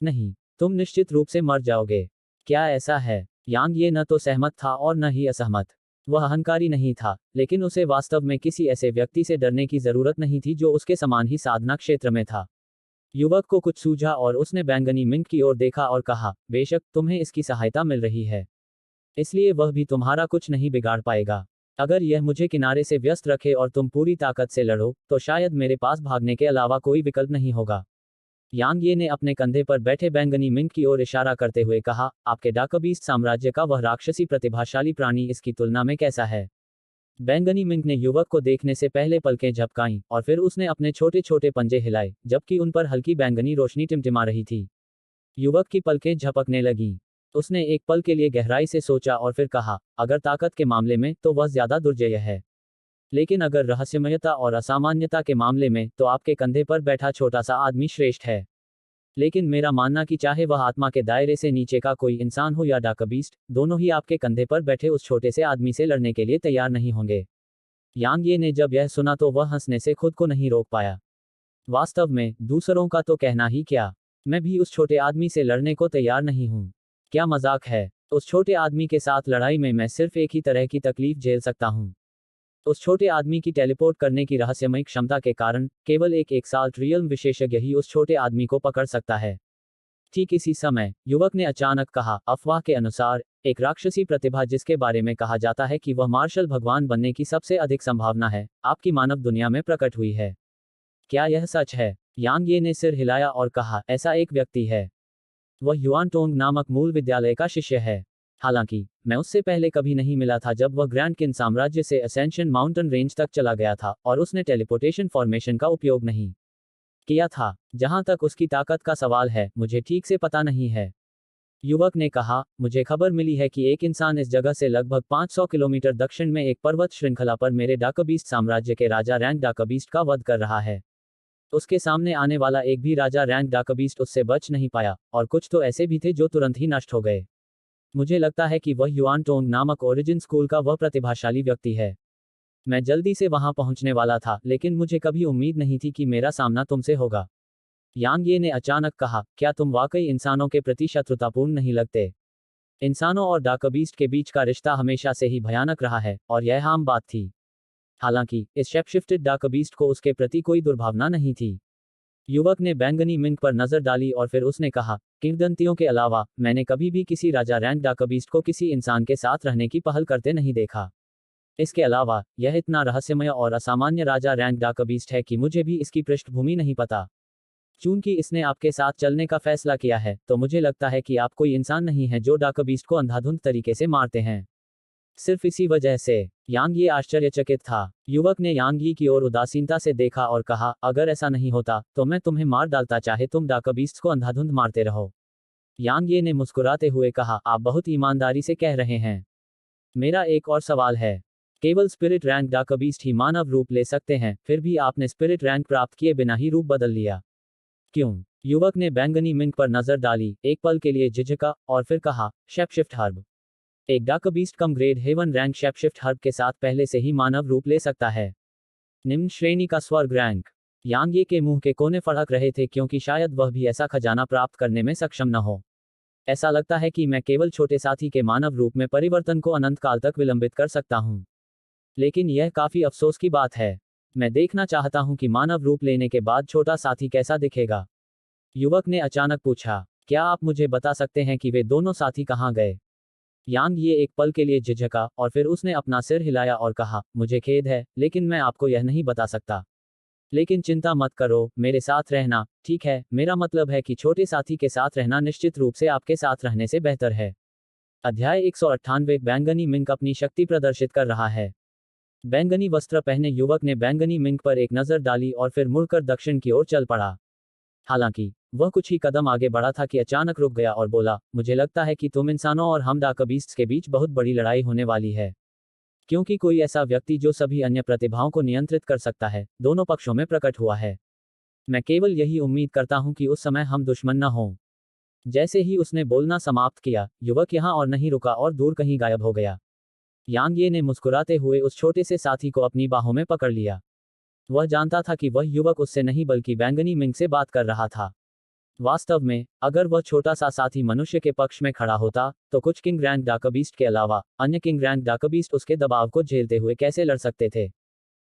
नहीं, तुम निश्चित रूप से मर जाओगे। क्या ऐसा है? यांग ये न तो सहमत था और न ही असहमत। वह अहंकारी नहीं था, लेकिन उसे वास्तव में किसी ऐसे व्यक्ति से डरने की जरूरत नहीं थी जो उसके समान ही साधना क्षेत्र में था। युवक को कुछ सूझा और उसने बैंगनी मिंक की ओर देखा और कहा, बेशक तुम्हें इसकी सहायता मिल रही है, इसलिए वह भी तुम्हारा कुछ नहीं बिगाड़ पाएगा। अगर यह मुझे किनारे से व्यस्त रखे और तुम पूरी ताकत से लड़ो, तो शायद मेरे पास भागने के अलावा कोई विकल्प नहीं होगा। यांग ये ने अपने कंधे पर बैठे बैंगनी मिंक की ओर इशारा करते हुए कहा, आपके डाकबीस्ट साम्राज्य का वह राक्षसी प्रतिभाशाली प्राणी इसकी तुलना में कैसा है? बैंगनी मिंक ने युवक को देखने से पहले पलकें झपकाईं और फिर उसने अपने छोटे छोटे पंजे हिलाए, जबकि उन पर हल्की बैंगनी रोशनी टिमटिमा रही थी। युवक की पलकें झपकने लगीं। उसने एक पल के लिए गहराई से सोचा और फिर कहा, अगर ताकत के मामले में तो वह ज्यादा दुर्जय है, लेकिन अगर रहस्यमयता और असामान्यता के मामले में तो आपके कंधे पर बैठा छोटा सा आदमी श्रेष्ठ है। लेकिन मेरा मानना कि चाहे वह आत्मा के दायरे से नीचे का कोई इंसान हो या डाकबीस्ट, दोनों ही आपके कंधे पर बैठे उस छोटे से आदमी से लड़ने के लिए तैयार नहीं होंगे। यांग ये ने जब यह सुना तो वह हंसने से खुद को नहीं रोक पाया। वास्तव में दूसरों का तो कहना ही क्या, मैं भी उस छोटे आदमी से लड़ने को तैयार नहीं हूं। क्या मजाक है, उस छोटे आदमी के साथ लड़ाई में मैं सिर्फ एक ही तरह की तकलीफ झेल सकता हूं। उस छोटे आदमी की टेलीपोर्ट करने की रहस्यमयी क्षमता के कारण केवल एक एक्साल्ट रियल्म विशेषज्ञ ही उस छोटे आदमी को पकड़ सकता है। ठीक इसी समय युवक ने अचानक कहा, अफवाह के अनुसार एक राक्षसी प्रतिभा जिसके बारे में कहा जाता है कि वह मार्शल भगवान बनने की सबसे अधिक संभावना है, आपकी मानव दुनिया में प्रकट हुई है। क्या यह सच है? यांग ये ने सिर हिलाया और कहा, ऐसा एक व्यक्ति है। वह युआन टोंग नामक मूल विद्यालय का शिष्य है। हालांकि मैं उससे पहले कभी नहीं मिला था जब वह ग्रैंड किन साम्राज्य से असेंशन माउंटेन रेंज तक चला गया था और उसने टेलीपोर्टेशन फॉर्मेशन का उपयोग नहीं किया था। जहां तक उसकी ताकत का सवाल है, मुझे ठीक से पता नहीं है। युवक ने कहा, मुझे खबर मिली है कि एक इंसान इस जगह से लगभग 500 किलोमीटर दक्षिण में एक पर्वत श्रृंखला पर मेरे डाकबीस्ट साम्राज्य के राजा रैंक डाकबीस्ट का वध कर रहा है। उसके सामने आने वाला एक भी राजा रैंक डाकबीस्ट उससे बच नहीं पाया, और कुछ तो ऐसे भी थे जो तुरंत ही नष्ट हो गए। मुझे लगता है कि वह युआन टोंग नामक ओरिजिन स्कूल का वह प्रतिभाशाली व्यक्ति है। मैं जल्दी से वहां पहुंचने वाला था, लेकिन मुझे कभी उम्मीद नहीं थी कि मेरा सामना तुमसे होगा। यांग ये ने अचानक कहा, क्या तुम वाकई इंसानों के प्रति शत्रुतापूर्ण नहीं लगते? इंसानों और डाकबीस्ट के बीच का रिश्ता हमेशा से ही भयानक रहा है, और यह आम बात थी। हालांकि इस शेपशिफ्टेड डाकबीस्ट को उसके प्रति कोई दुर्भावना नहीं थी। युवक ने बैंगनी मिंक पर नजर डाली और फिर उसने कहा, किंवदंतियों के अलावा मैंने कभी भी किसी राजा रैंक डाकबीस्ट को किसी इंसान के साथ रहने की पहल करते नहीं देखा। इसके अलावा यह इतना रहस्यमय और असामान्य राजा रैंक डाकबीस्ट है कि मुझे भी इसकी पृष्ठभूमि नहीं पता। चूंकि इसने आपके साथ चलने का फैसला किया है, तो मुझे लगता है कि आप कोई इंसान नहीं हैं जो डाकबीस्ट को अंधाधुंध तरीके से मारते हैं। सिर्फ इसी वजह से यांग ये आश्चर्यचकित था। युवक ने यांग यी की ओर उदासीनता से देखा और कहा, अगर ऐसा नहीं होता तो मैं तुम्हें मार डालता, चाहे तुम डाकबीस्ट को अंधाधुंध मारते रहो। यांग ये ने मुस्कुराते हुए कहा, आप बहुत ईमानदारी से कह रहे हैं। मेरा एक और सवाल है, केवल स्पिरिट रैंक डाकबीस्ट ही मानव रूप ले सकते हैं, फिर भी आपने स्पिरिट रैंक प्राप्त किए बिना ही रूप बदल लिया, क्यों? युवक ने बैंगनी मिंक पर नजर डाली, एक पल के लिए झिझका और फिर कहा, शेपशिफ्ट हर्ब। एक डाकबीस्ट कम ग्रेड हेवन रैंक शेपशिफ्ट हर्ब के साथ पहले से ही मानव रूप ले सकता है। निम्न श्रेणी का स्वर्ग रैंक। यांग ये के मुंह के कोने फड़क रहे थे, क्योंकि शायद वह भी ऐसा खजाना प्राप्त करने में सक्षम न हो। ऐसा लगता है कि मैं केवल छोटे साथी के मानव रूप में परिवर्तन को अनंत काल तक विलंबित कर सकता हूं। लेकिन यह काफी अफसोस की बात है। मैं देखना चाहता हूं कि मानव रूप लेने के बाद छोटा साथी कैसा दिखेगा। युवक ने अचानक पूछा, क्या आप मुझे बता सकते हैं कि वे दोनों साथी कहाँ गए? यांग ये एक पल के लिए झिझका और फिर उसने अपना सिर हिलाया और कहा, मुझे खेद है, लेकिन मैं आपको यह नहीं बता सकता। लेकिन चिंता मत करो, मेरे साथ रहना, ठीक है? मेरा मतलब है कि छोटे साथी के साथ रहना निश्चित रूप से आपके साथ रहने से बेहतर है। अध्याय 198। बैंगनी मिंक अपनी शक्ति प्रदर्शित कर रहा है। बैंगनी वस्त्र पहने युवक ने बैंगनी मिंक पर एक नजर डाली और फिर मुड़कर दक्षिण की ओर चल पड़ा। हालांकि वह कुछ ही कदम आगे बढ़ा था कि अचानक रुक गया और बोला, मुझे लगता है कि तुम इंसानों और हम डाकबीस्ट्स के बीच बहुत बड़ी लड़ाई होने वाली है। क्योंकि कोई ऐसा व्यक्ति जो सभी अन्य प्रतिभाओं को नियंत्रित कर सकता है, दोनों पक्षों में प्रकट हुआ है। मैं केवल यही उम्मीद करता हूं कि उस समय हम दुश्मन न हों। जैसे ही उसने बोलना समाप्त किया, युवक यहां और नहीं रुका और दूर कहीं गायब हो गया। यांग ये ने मुस्कुराते हुए उस छोटे से साथी को अपनी बाहों में पकड़ लिया। वह जानता था कि वह युवक उससे नहीं बल्कि बैंगनी मिंक से बात कर रहा था। वास्तव में अगर वह छोटा सा साथी मनुष्य के पक्ष में खड़ा होता, तो कुछ किंग रैंक डाकबीस्ट के अलावा अन्य किंग रैंक डाकबीस्ट उसके दबाव को झेलते हुए कैसे लड़ सकते थे?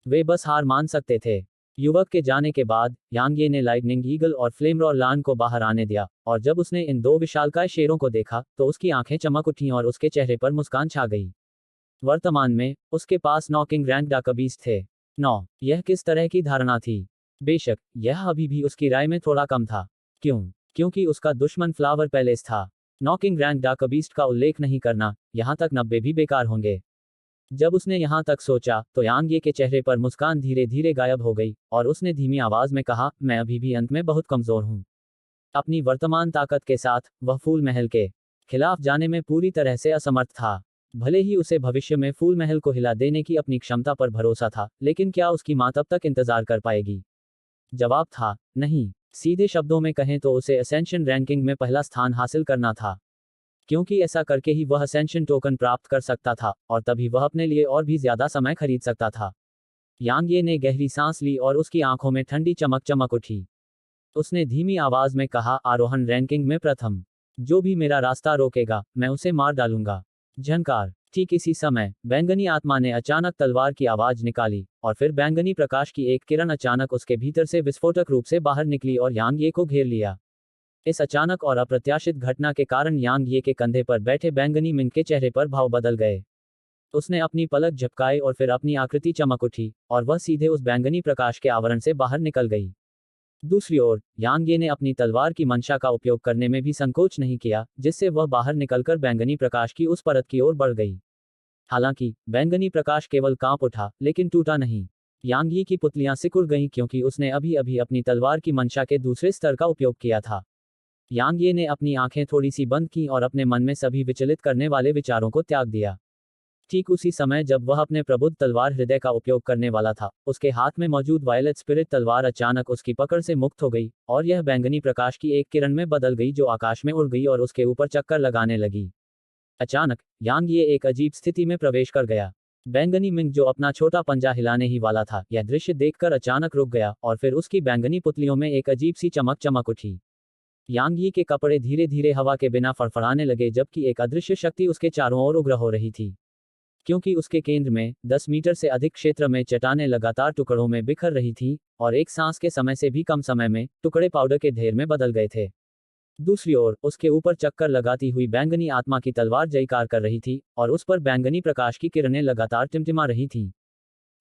वे बस हार मान सकते थे। युवक के जाने के बाद यांग ये ने लाइटनिंग ईगल और फ्लेमरॉर लान को बाहर आने दिया, और जब उसने इन दो विशालकाय शेरों को देखा तो उसकी आंखें चमक उठीं और उसके चेहरे पर मुस्कान छा गई। वर्तमान में उसके पास 9 किंग रैंक डाकबीस्ट थे। 9। यह किस तरह की धारणा थी? बेशक यह अभी भी उसकी राय में थोड़ा कम था। क्यों? क्योंकि उसका दुश्मन फ्लावर पैलेस था। नॉकिंग रैंक डार्क बीस्ट का उल्लेख नहीं करना, यहाँ तक 90 भी बेकार होंगे। जब उसने यहाँ तक सोचा तो यांग ये के चेहरे पर मुस्कान धीरे धीरे गायब हो गई और उसने धीमी आवाज में कहा, मैं अभी भी अंत में बहुत कमजोर हूँ। अपनी वर्तमान ताकत के साथ वह फूल महल के खिलाफ जाने में पूरी तरह से असमर्थ था। भले ही उसे भविष्य में फूल महल को हिला देने की अपनी क्षमता पर भरोसा था, लेकिन क्या उसकी मां तब तक इंतजार कर पाएगी? जवाब था नहीं। सीधे शब्दों में कहें तो उसे असेंशन रैंकिंग में पहला स्थान हासिल करना था, क्योंकि ऐसा करके ही वह असेंशन टोकन प्राप्त कर सकता था और तभी वह अपने लिए और भी ज्यादा समय खरीद सकता था। यांग ये ने गहरी सांस ली और उसकी आंखों में ठंडी चमक चमक उठी। उसने धीमी आवाज में कहा, आरोहण रैंकिंग में प्रथम। जो भी मेरा रास्ता रोकेगा, मैं उसे मार डालूंगा। झनकार। ठीक इसी समय बैंगनी आत्मा ने अचानक तलवार की आवाज निकाली और फिर बैंगनी प्रकाश की एक किरण अचानक उसके भीतर से विस्फोटक रूप से बाहर निकली और यांग ये को घेर लिया। इस अचानक और अप्रत्याशित घटना के कारण यांग ये के कंधे पर बैठे बैंगनी मिंग के चेहरे पर भाव बदल गए। उसने अपनी पलक झपकाई और फिर अपनी आकृति चमक उठी और वह सीधे उस बैंगनी प्रकाश के आवरण से बाहर निकल गई। दूसरी ओर यांग ये ने अपनी तलवार की मंशा का उपयोग करने में भी संकोच नहीं किया, जिससे वह बाहर निकलकर बैंगनी प्रकाश की उस परत की ओर बढ़ गई। हालांकि बैंगनी प्रकाश केवल कांप उठा, लेकिन टूटा नहीं। यांग ये की पुतलियां सिकुड़ गईं क्योंकि उसने अभी अभी अपनी तलवार की मंशा के दूसरे स्तर का उपयोग किया था। यांग ये ने अपनी आंखें थोड़ी सी बंद की और अपने मन में सभी विचलित करने वाले विचारों को त्याग दिया। ठीक उसी समय जब वह अपने प्रबुद्ध तलवार हृदय का उपयोग करने वाला था, उसके हाथ में मौजूद वायलेट स्पिरिट तलवार अचानक उसकी पकड़ से मुक्त हो गई और यह बैंगनी प्रकाश की एक किरण में बदल गई जो आकाश में उड़ गई और उसके ऊपर चक्कर लगाने लगी। अचानक यांग ये एक अजीब स्थिति में प्रवेश कर गया। बैंगनी मिंग जो अपना छोटा पंजा हिलाने ही वाला था, यह दृश्य देखकर अचानक रुक गया और फिर उसकी बैंगनी पुतलियों में एक अजीब सी चमक चमक उठी। यांग ये के कपड़े धीरे धीरे हवा के बिना फड़फड़ाने लगे जबकि एक अदृश्य शक्ति उसके चारों ओर उग्र हो रही थी, क्योंकि उसके केंद्र में 10 मीटर से अधिक क्षेत्र में चट्टानें लगातार टुकड़ों में बिखर रही थीं और एक सांस के समय से भी कम समय में टुकड़े पाउडर के ढेर में बदल गए थे। दूसरी ओर उसके ऊपर चक्कर लगाती हुई बैंगनी आत्मा की तलवार जयकार कर रही थी और उस पर बैंगनी प्रकाश की किरणें लगातार टिमटिमा रही थीं।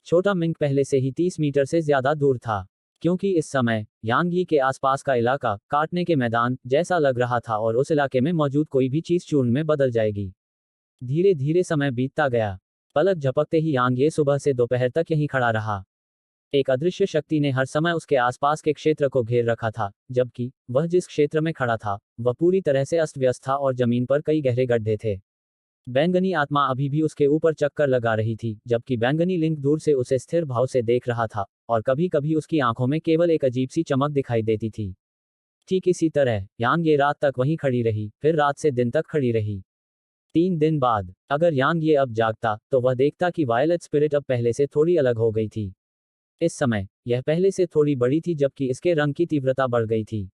छोटा मिंग पहले से ही 30 मीटर से ज्यादा दूर था, क्योंकि इस समय यांग यी के आसपास का इलाका काटने के मैदान जैसा लग रहा था और उस इलाके में मौजूद कोई भी चीज चूर्ण में बदल जाएगी। धीरे धीरे समय बीतता गया। पलक झपकते ही यांग ये सुबह से दोपहर तक यहीं खड़ा रहा। एक अदृश्य शक्ति ने हर समय उसके आसपास के क्षेत्र को घेर रखा था, जबकि वह जिस क्षेत्र में खड़ा था वह पूरी तरह से अस्त व्यस्त था और जमीन पर कई गहरे गड्ढे थे। बैंगनी आत्मा अभी भी उसके ऊपर चक्कर लगा रही थी, जबकि बैंगनी लिंक दूर से उसे स्थिर भाव से देख रहा था और कभी कभी उसकी आंखों में केवल एक अजीब सी चमक दिखाई देती थी। ठीक इसी तरह यांग ये रात तक वहीं खड़ी रही, फिर रात से दिन तक खड़ी रही। 3 दिन बाद अगर यांग ये अब जागता तो वह देखता कि वायलेट स्पिरिट अब पहले से थोड़ी अलग हो गई थी। इस समय यह पहले से थोड़ी बड़ी थी जबकि इसके रंग की तीव्रता बढ़ गई थी।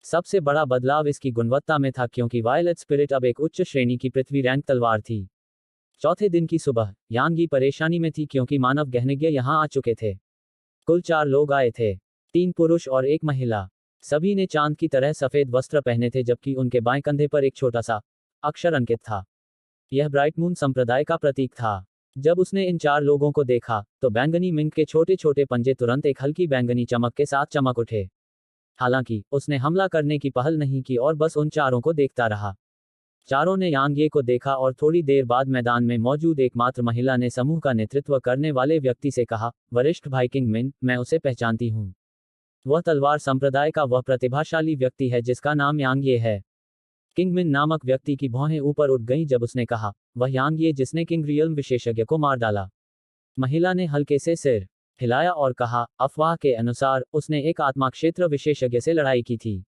सबसे बड़ा बदलाव इसकी गुणवत्ता में था, क्योंकि वायलेट स्पिरिट अब एक उच्च श्रेणी की पृथ्वी रैंक तलवार थी। चौथे दिन की सुबह यांग ये परेशानी में थी क्योंकि मानव गहनज्ञ यहां आ चुके थे। कुल 4 लोग आए थे, 3 पुरुष और 1 महिला। सभी ने चांद की तरह सफेद वस्त्र पहने थे जबकि उनके बाएं कंधे पर एक छोटा सा अक्षर अंकित था। यह ब्राइट मून संप्रदाय का प्रतीक था। जब उसने इन 4 लोगों को देखा तो बैंगनी मिंग के छोटे छोटे पंजे तुरंत एक हल्की बैंगनी चमक के साथ चमक उठे। हालांकि उसने हमला करने की पहल नहीं की और बस उन चारों को देखता रहा। चारों ने यांग ये को देखा और थोड़ी देर बाद मैदान में मौजूद एकमात्र महिला ने समूह का नेतृत्व करने वाले व्यक्ति से कहा, वरिष्ठ भाई किंग मिन, मैं उसे पहचानती हूँ। वह तलवार संप्रदाय का वह प्रतिभाशाली व्यक्ति है जिसका नाम यांग ये है। किंग मिन नामक व्यक्ति की भौहें ऊपर उठ गईं जब उसने कहा, वह यांग ये जिसने किंग रियल्म विशेषज्ञ को मार डाला। महिला ने हल्के से सिर हिलाया और कहा, अफवाह के अनुसार उसने एक आत्मा क्षेत्र विशेषज्ञ से लड़ाई की थी,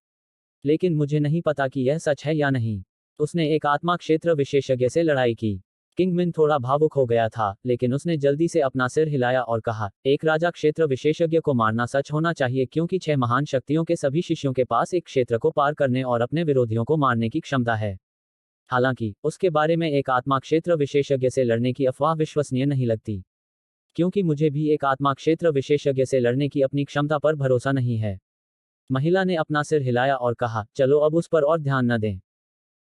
लेकिन मुझे नहीं पता कि यह सच है या नहीं। उसने एक आत्मा क्षेत्र विशेषज्ञ से लड़ाई की। किंग मिन थोड़ा भावुक हो गया था, लेकिन उसने जल्दी से अपना सिर हिलाया और कहा, एक राजा क्षेत्र विशेषज्ञ को मारना सच होना चाहिए क्योंकि 6 महान शक्तियों के सभी शिष्यों के पास एक क्षेत्र को पार करने और अपने विरोधियों को मारने की क्षमता है। हालांकि उसके बारे में एक आत्मा क्षेत्र विशेषज्ञ से लड़ने की अफवाह विश्वसनीय नहीं लगती, क्योंकि मुझे भी एक आत्मा क्षेत्र विशेषज्ञ से लड़ने की अपनी क्षमता पर भरोसा नहीं है। महिला ने अपना सिर हिलाया और कहा, चलो अब उस पर और ध्यान न दें।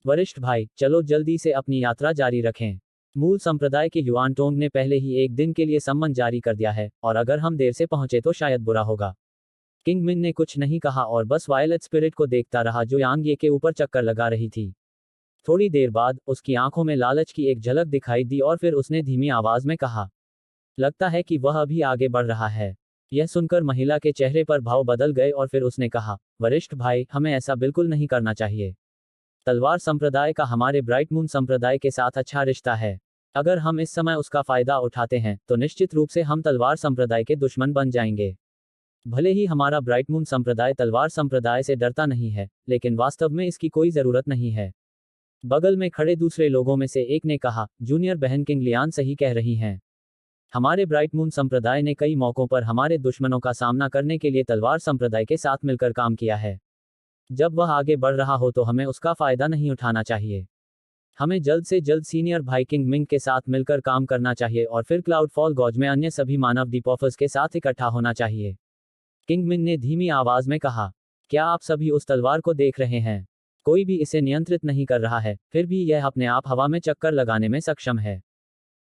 वरिष्ठ भाई, चलो जल्दी से अपनी यात्रा जारी रखें। मूल संप्रदाय के युआन टोंग ने पहले ही एक दिन के लिए सम्मन जारी कर दिया है और अगर हम देर से पहुंचे तो शायद बुरा होगा। किंग मिन ने कुछ नहीं कहा और बस वायलेट स्पिरिट को देखता रहा जो यांग ये के ऊपर चक्कर लगा रही थी। थोड़ी देर बाद उसकी आंखों में लालच की एक झलक दिखाई दी और फिर उसने धीमी आवाज में कहा, लगता है कि वह अभी आगे बढ़ रहा है। यह सुनकर महिला के चेहरे पर भाव बदल गए और फिर उसने कहा, वरिष्ठ भाई, हमें ऐसा बिल्कुल नहीं करना चाहिए। तलवार संप्रदाय का हमारे ब्राइट मून संप्रदाय के साथ अच्छा रिश्ता है। अगर हम इस समय उसका फायदा उठाते हैं तो निश्चित रूप से हम तलवार संप्रदाय के दुश्मन बन जाएंगे। भले ही हमारा ब्राइट मून संप्रदाय तलवार संप्रदाय से डरता नहीं है, लेकिन वास्तव में इसकी कोई जरूरत नहीं है। बगल में खड़े दूसरे लोगों में से एक ने कहा, जूनियर बहन किंग लियान सही कह रही हैं। हमारे ब्राइट मून संप्रदाय ने कई मौकों पर हमारे दुश्मनों का सामना करने के लिए तलवार संप्रदाय के साथ मिलकर काम किया है। जब वह आगे बढ़ रहा हो तो हमें उसका फायदा नहीं उठाना चाहिए। हमें जल्द से जल्द सीनियर भाई किंग मिंग के साथ मिलकर काम करना चाहिए और फिर क्लाउड फॉल गॉज में अन्य सभी मानव दीपोफर्स के साथ इकट्ठा होना चाहिए। किंग मिन ने धीमी आवाज में कहा, क्या आप सभी उस तलवार को देख रहे हैं? कोई भी इसे नियंत्रित नहीं कर रहा है, फिर भी यह अपने आप हवा में चक्कर लगाने में सक्षम है।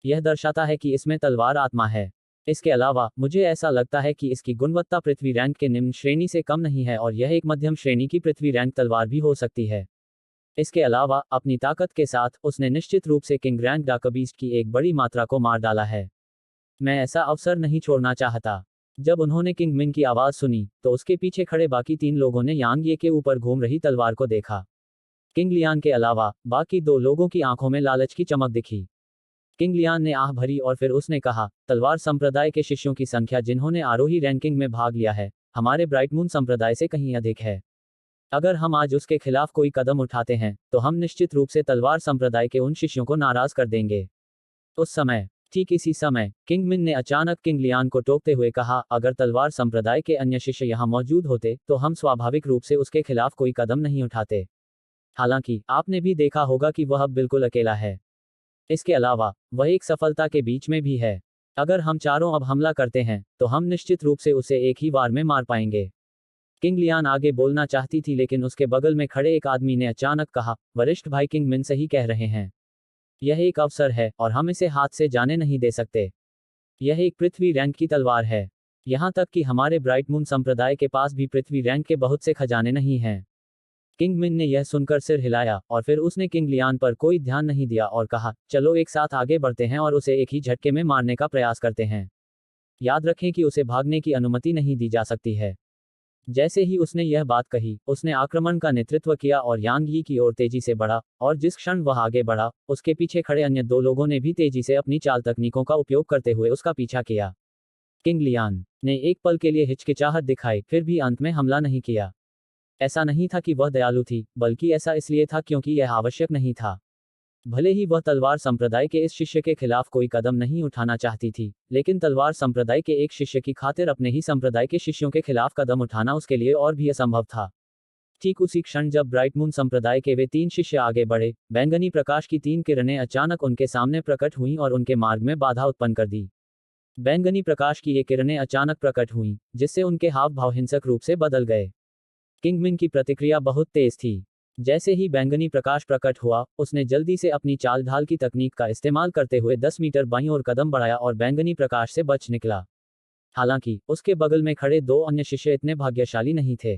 यह दर्शाता है कि इसमें तलवार आत्मा है। इसके अलावा मुझे ऐसा लगता है कि इसकी गुणवत्ता पृथ्वी रैंक के निम्न श्रेणी से कम नहीं है और यह एक मध्यम श्रेणी की पृथ्वी रैंक तलवार भी हो सकती है। इसके अलावा अपनी ताकत के साथ उसने निश्चित रूप से किंग रैंक डार्कबीस्ट की एक बड़ी मात्रा को मार डाला है। मैं ऐसा अवसर नहीं छोड़ना चाहता। जब उन्होंने किंग मिन की आवाज सुनी तो उसके पीछे खड़े बाकी 3 लोगों ने यांग ये के ऊपर घूम रही तलवार को देखा। किंग लियान के अलावा बाकी 2 लोगों की आंखों में लालच की चमक दिखी। किंग लियान ने आह भरी और फिर उसने कहा, तलवार संप्रदाय के शिष्यों की संख्या जिन्होंने आरोही रैंकिंग में भाग लिया है, हमारे ब्राइट मून संप्रदाय से कहीं अधिक है। अगर हम आज उसके खिलाफ कोई कदम उठाते हैं तो हम निश्चित रूप से तलवार संप्रदाय के उन शिष्यों को नाराज कर देंगे। ठीक इसी समय किंग मिन ने अचानक किंग लियान को टोकते हुए कहा, अगर तलवार संप्रदाय के अन्य शिष्य यहाँ मौजूद होते तो हम स्वाभाविक रूप से उसके खिलाफ कोई कदम नहीं उठाते। हालांकि आपने भी देखा होगा कि वह अब बिल्कुल अकेला है। इसके अलावा वह एक सफलता के बीच में भी है। अगर हम चारों अब हमला करते हैं तो हम निश्चित रूप से उसे एक ही बार में मार पाएंगे। किंग लियान आगे बोलना चाहती थी लेकिन उसके बगल में खड़े एक आदमी ने अचानक कहा, वरिष्ठ भाई किंग मिन सही कह रहे हैं। यह एक अवसर है और हम इसे हाथ से जाने नहीं दे सकते। यह एक पृथ्वी रैंक की तलवार है। यहाँ तक कि हमारे ब्राइट मून संप्रदाय के पास भी पृथ्वी रैंक के बहुत से खजाने नहीं हैं। किंग मिन ने यह सुनकर सिर हिलाया और फिर उसने किंग लियान पर कोई ध्यान नहीं दिया और कहा, चलो एक साथ आगे बढ़ते हैं और उसे एक ही झटके में मारने का प्रयास करते हैं। याद रखें कि उसे भागने की अनुमति नहीं दी जा सकती है। जैसे ही उसने यह बात कही, उसने आक्रमण का नेतृत्व किया और यांग यी की ओर तेजी से बढ़ा, और जिस क्षण वह आगे बढ़ा, उसके पीछे खड़े अन्य 2 लोगों ने भी तेजी से अपनी चाल तकनीकों का उपयोग करते हुए उसका पीछा किया। किंग लियान ने एक पल के लिए हिचकिचाहट दिखाई, फिर भी अंत में हमला नहीं किया। ऐसा नहीं था कि वह दयालु थी, बल्कि ऐसा इसलिए था क्योंकि यह आवश्यक नहीं था। भले ही वह तलवार संप्रदाय के इस शिष्य के खिलाफ कोई कदम नहीं उठाना चाहती थी, लेकिन तलवार संप्रदाय के एक शिष्य की खातिर अपने ही संप्रदाय के शिष्यों के खिलाफ कदम उठाना उसके लिए और भी असंभव था। ठीक उसी क्षण जब ब्राइट मून संप्रदाय के वे 3 शिष्य आगे बढ़े, बैंगनी प्रकाश की 3 किरणें अचानक उनके सामने प्रकट हुईं और उनके मार्ग में बाधा उत्पन्न कर दी। बैंगनी प्रकाश की ये किरणें अचानक प्रकट हुईं, जिससे उनके हाव भाव हिंसक रूप से बदल गए। किंग मिन की प्रतिक्रिया बहुत तेज थी। जैसे ही बैंगनी प्रकाश प्रकट हुआ, उसने जल्दी से अपनी चाल ढाल की तकनीक का इस्तेमाल करते हुए 10 मीटर बाईं ओर कदम बढ़ाया और बैंगनी प्रकाश से बच निकला। हालांकि उसके बगल में खड़े 2 अन्य शिष्य इतने भाग्यशाली नहीं थे।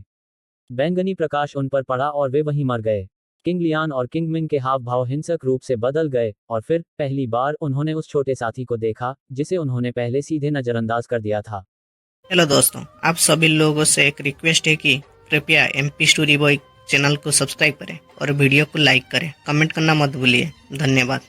बैंगनी प्रकाश उन पर पड़ा और वे वहीं मर गए। किंग लियान और किंग मिन के हाव भाव हिंसक रूप से बदल गए और फिर पहली बार उन्होंने उस छोटे साथी को देखा जिसे उन्होंने पहले सीधे नजरअंदाज कर दिया था। हेलो दोस्तों, आप सभी लोगों से एक रिक्वेस्ट है कि कृपया MP स्टोरी बॉय चैनल को सब्सक्राइब करें और वीडियो को लाइक करें। कमेंट करना मत भूलिए। धन्यवाद।